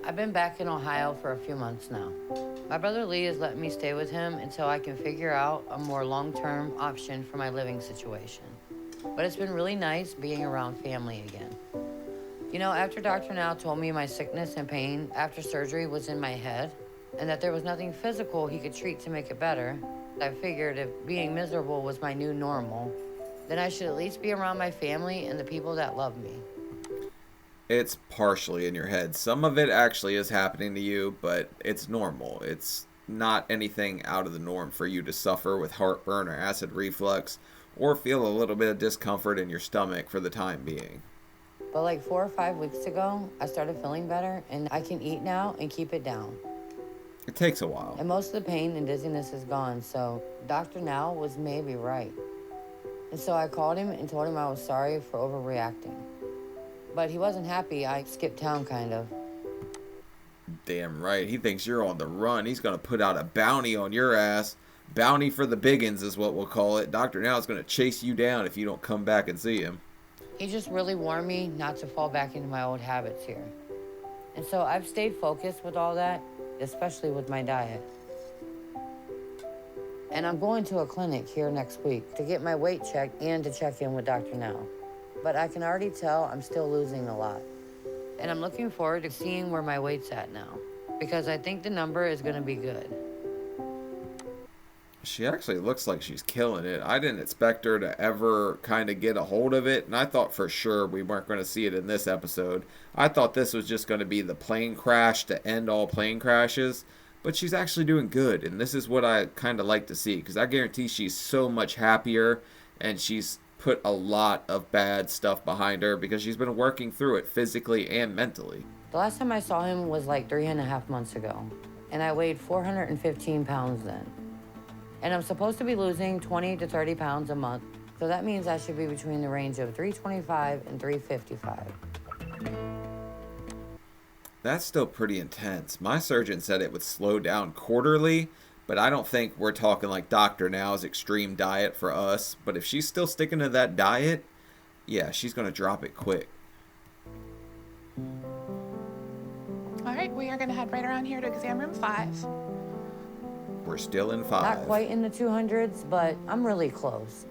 I've been back in Ohio for a few months now. My brother Lee has let me stay with him until I can figure out a more long-term option for my living situation. But it's been really nice being around family again. You know, after Dr. Now told me my sickness and pain after surgery was in my head, and that there was nothing physical he could treat to make it better, I figured if being miserable was my new normal, then I should at least be around my family and the people that love me. It's partially in your head. Some of it actually is happening to you, but it's normal. It's not anything out of the norm for you to suffer with heartburn or acid reflux or feel a little bit of discomfort in your stomach for the time being. But like 4 or 5 weeks ago, I started feeling better, and I can eat now and keep it down. It takes a while. And most of the pain and dizziness is gone, so Dr. Now was maybe right. And so I called him and told him I was sorry for overreacting. But he wasn't happy. I skipped town, kind of. Damn right. He thinks you're on the run. He's going to put out a bounty on your ass. Bounty for the biggins is what we'll call it. Dr. Now is going to chase you down if you don't come back and see him. He just really warned me not to fall back into my old habits here. And so I've stayed focused with all that, especially with my diet. And I'm going to a clinic here next week to get my weight checked and to check in with Dr. Now. But I can already tell I'm still losing a lot. And I'm looking forward to seeing where my weight's at now, because I think the number is going to be good. She actually looks like she's killing it. I didn't expect her to ever kind of get a hold of it, and I thought for sure we weren't going to see it in this episode. I thought this was just going to be the plane crash to end all plane crashes, but she's actually doing good, and this is what I kind of like to see, because I guarantee she's so much happier, and she's put a lot of bad stuff behind her because she's been working through it physically and mentally. The last time I saw him was like 3.5 months ago, and I weighed 415 pounds then. And I'm supposed to be losing 20 to 30 pounds a month, so that means I should be between the range of 325 and 355. That's still pretty intense. My surgeon said it would slow down quarterly, but I don't think we're talking like Dr. Now's extreme diet for us. But if she's still sticking to that diet, yeah, she's going to drop it quick. All right, we are going to head right around here to exam room 5. We're still in 5. Not quite in the 200s, but I'm really close.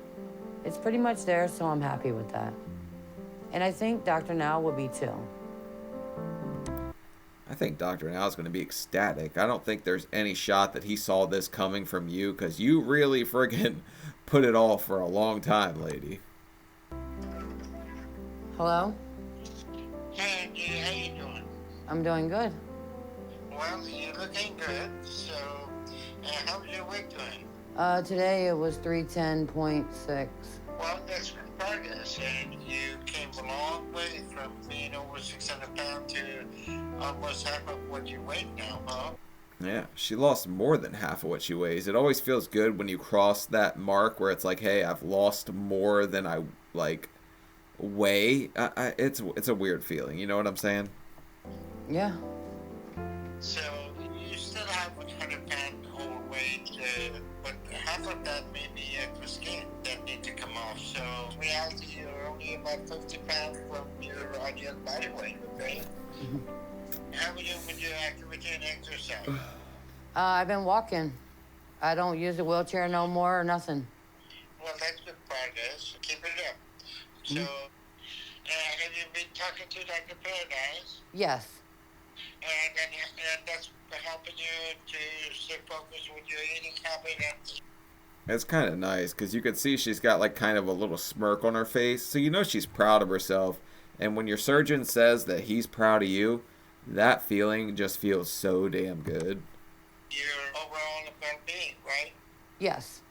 It's pretty much there, so I'm happy with that. And I think Dr. Now will be too. I think Dr. Now is going to be ecstatic. I don't think there's any shot that he saw this coming from you, because you really friggin' put it all for a long time, lady. Hello? Hey, Angie, how you doing? I'm doing good. Well, you're looking good. So, how's your weight doing? Today it was 310.6. Well, that's good progress, and you came a long way from being over 600 pounds to almost half of what you weigh now, huh? Yeah, she lost more than half of what she weighs. It always feels good when you cross that mark where it's like, hey, I've lost more than I, like, weigh. It's a weird feeling, you know what I'm saying? Yeah. So, you still have 100 pounds overweight, but half of that may be extra skin that need to come off. So, in reality, you're only about 50 pounds from your ideal body weight, okay? How are you with your activity and exercise? I've been walking. I don't use a wheelchair no more or nothing. Well, that's good progress. Keep it up. So, have you been talking to Dr. Paradise? Yes. And that's helping you to stay focused with your eating habit and... It's kind of nice, because you can see she's got, like, kind of a little smirk on her face, so you know she's proud of herself. And when your surgeon says that he's proud of you, that feeling just feels so damn good. Your overall well-being, right? Yes.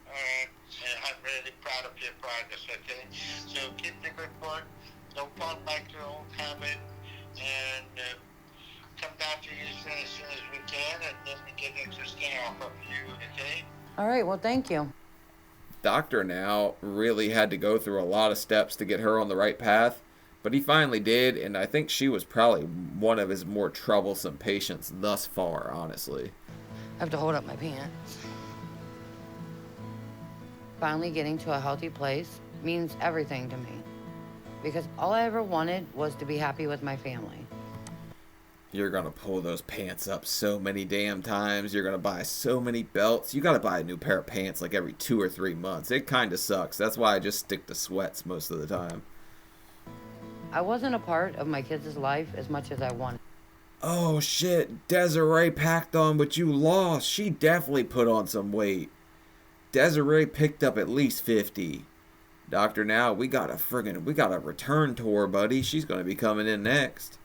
Alright, and I'm really proud of your progress, okay? So keep the good work, don't fall back to your old habit, and come down to Houston as soon as we can, and then we get extra skin off of you, okay? All right, well, thank you. Doctor Now really had to go through a lot of steps to get her on the right path, but he finally did, and I think she was probably one of his more troublesome patients thus far, honestly. I have to hold up my pants. Finally getting to a healthy place means everything to me, because all I ever wanted was to be happy with my family. You're gonna pull those pants up so many damn times. You're gonna buy so many belts. You gotta buy a new pair of pants like every 2 or 3 months. It kinda sucks. That's why I just stick to sweats most of the time. I wasn't a part of my kids' life as much as I wanted. Oh shit, Desiree packed on, but you lost. She definitely put on some weight. Desiree picked up at least 50. Doctor Now, we got a return tour, buddy. She's gonna be coming in next.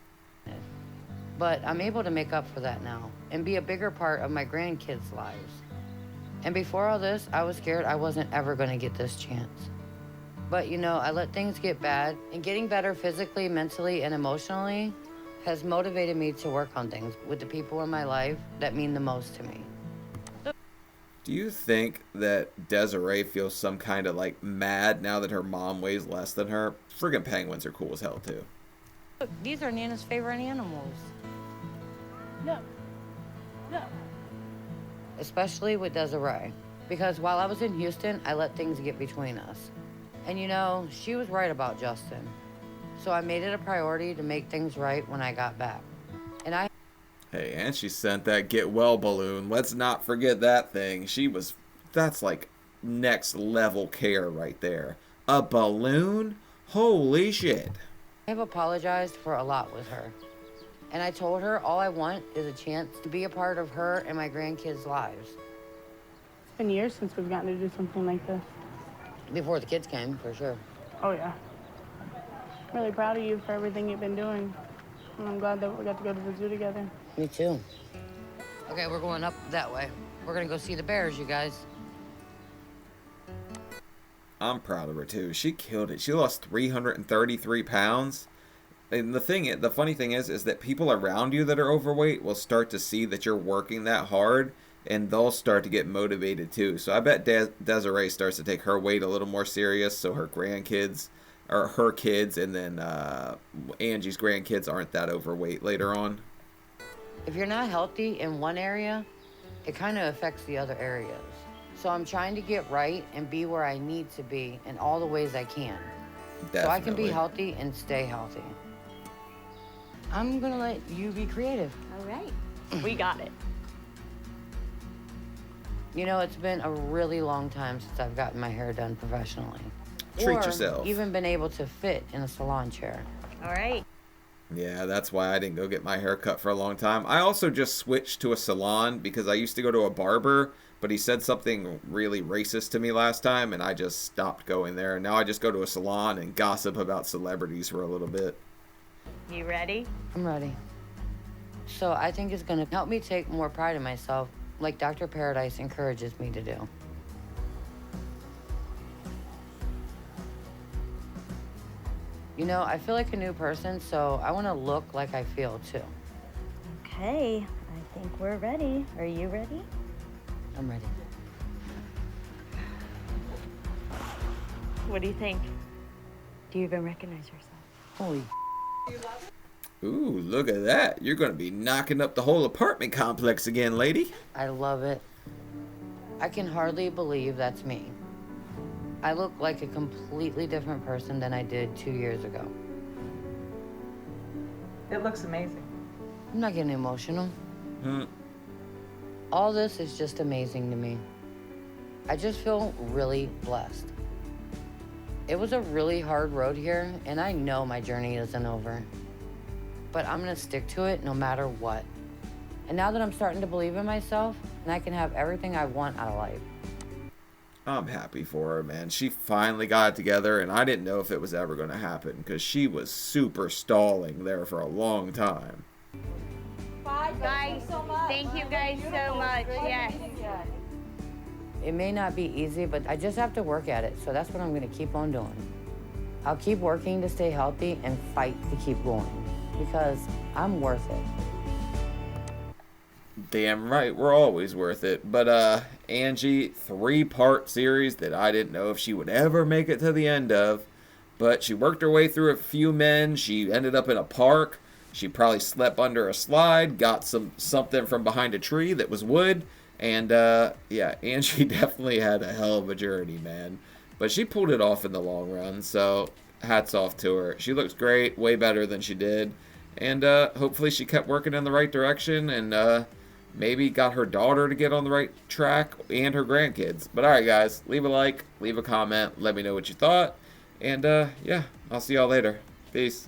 But I'm able to make up for that now and be a bigger part of my grandkids' lives. And before all this, I was scared I wasn't ever going to get this chance. But you know, I let things get bad, and getting better physically, mentally, and emotionally has motivated me to work on things with the people in my life that mean the most to me. Do you think that Desiree feels some kind of like mad now that her mom weighs less than her? Friggin' penguins are cool as hell too. Look, these are Nana's favorite animals. No. No. Especially with Desiree. Because while I was in Houston, I let things get between us. And you know, she was right about Justin. So I made it a priority to make things right when I got back. Hey, and she sent that get well balloon. Let's not forget that thing. That's like next level care right there. A balloon? Holy shit. I have apologized for a lot with her. And I told her all I want is a chance to be a part of her and my grandkids' lives. It's been years since we've gotten to do something like this. Before the kids came, for sure. Oh, yeah. I'm really proud of you for everything you've been doing. And I'm glad that we got to go to the zoo together. Me too. Okay, we're going up that way. We're gonna go see the bears, you guys. I'm proud of her too. She killed it. She lost 333 pounds. And the funny thing is that people around you that are overweight will start to see that you're working that hard, and they'll start to get motivated too. So I bet Desiree starts to take her weight a little more serious, so her grandkids, or her kids, and then Angie's grandkids aren't that overweight later on. If you're not healthy in one area, it kind of affects the other areas. So I'm trying to get right and be where I need to be in all the ways I can. Definitely. So I can be healthy and stay healthy. I'm gonna let you be creative. All right, we got it. You know, it's been a really long time since I've gotten my hair done professionally. Treat or yourself. Even been able to fit in a salon chair. All right. Yeah, that's why I didn't go get my hair cut for a long time. I also just switched to a salon because I used to go to a barber, but he said something really racist to me last time, and I just stopped going there. And now I just go to a salon and gossip about celebrities for a little bit. You ready? I'm ready. So I think it's gonna help me take more pride in myself, like Dr. Paradise encourages me to do. You know, I feel like a new person, so I want to look like I feel too. Okay, I think we're ready. Are you ready? I'm ready. What do you think? Do you even recognize yourself? Holy. Ooh, look at that. You're going to be knocking up the whole apartment complex again, lady. I love it. I can hardly believe that's me. I look like a completely different person than I did 2 years ago. It looks amazing. I'm not getting emotional. All this is just amazing to me. I just feel really blessed. It was a really hard road here, and I know my journey isn't over. But I'm gonna stick to it no matter what. And now that I'm starting to believe in myself, and I can have everything I want out of life. I'm happy for her, man. She finally got it together, and I didn't know if it was ever going to happen because she was super stalling there for a long time. Bye, guys. Thank you guys so much. Yes. It may not be easy, but I just have to work at it. So that's what I'm gonna keep on doing. I'll keep working to stay healthy and fight to keep going because I'm worth it. Damn right, we're always worth it. But Angie, 3-part series that I didn't know if she would ever make it to the end of. But she worked her way through a few men. She ended up in a park. She probably slept under a slide, got something from behind a tree that was wood. And yeah, Angie definitely had a hell of a journey, man. But she pulled it off in the long run, so hats off to her. She looks great, way better than she did. And hopefully she kept working in the right direction and maybe got her daughter to get on the right track and her grandkids. But alright guys, leave a like, leave a comment, let me know what you thought. And yeah, I'll see y'all later. Peace.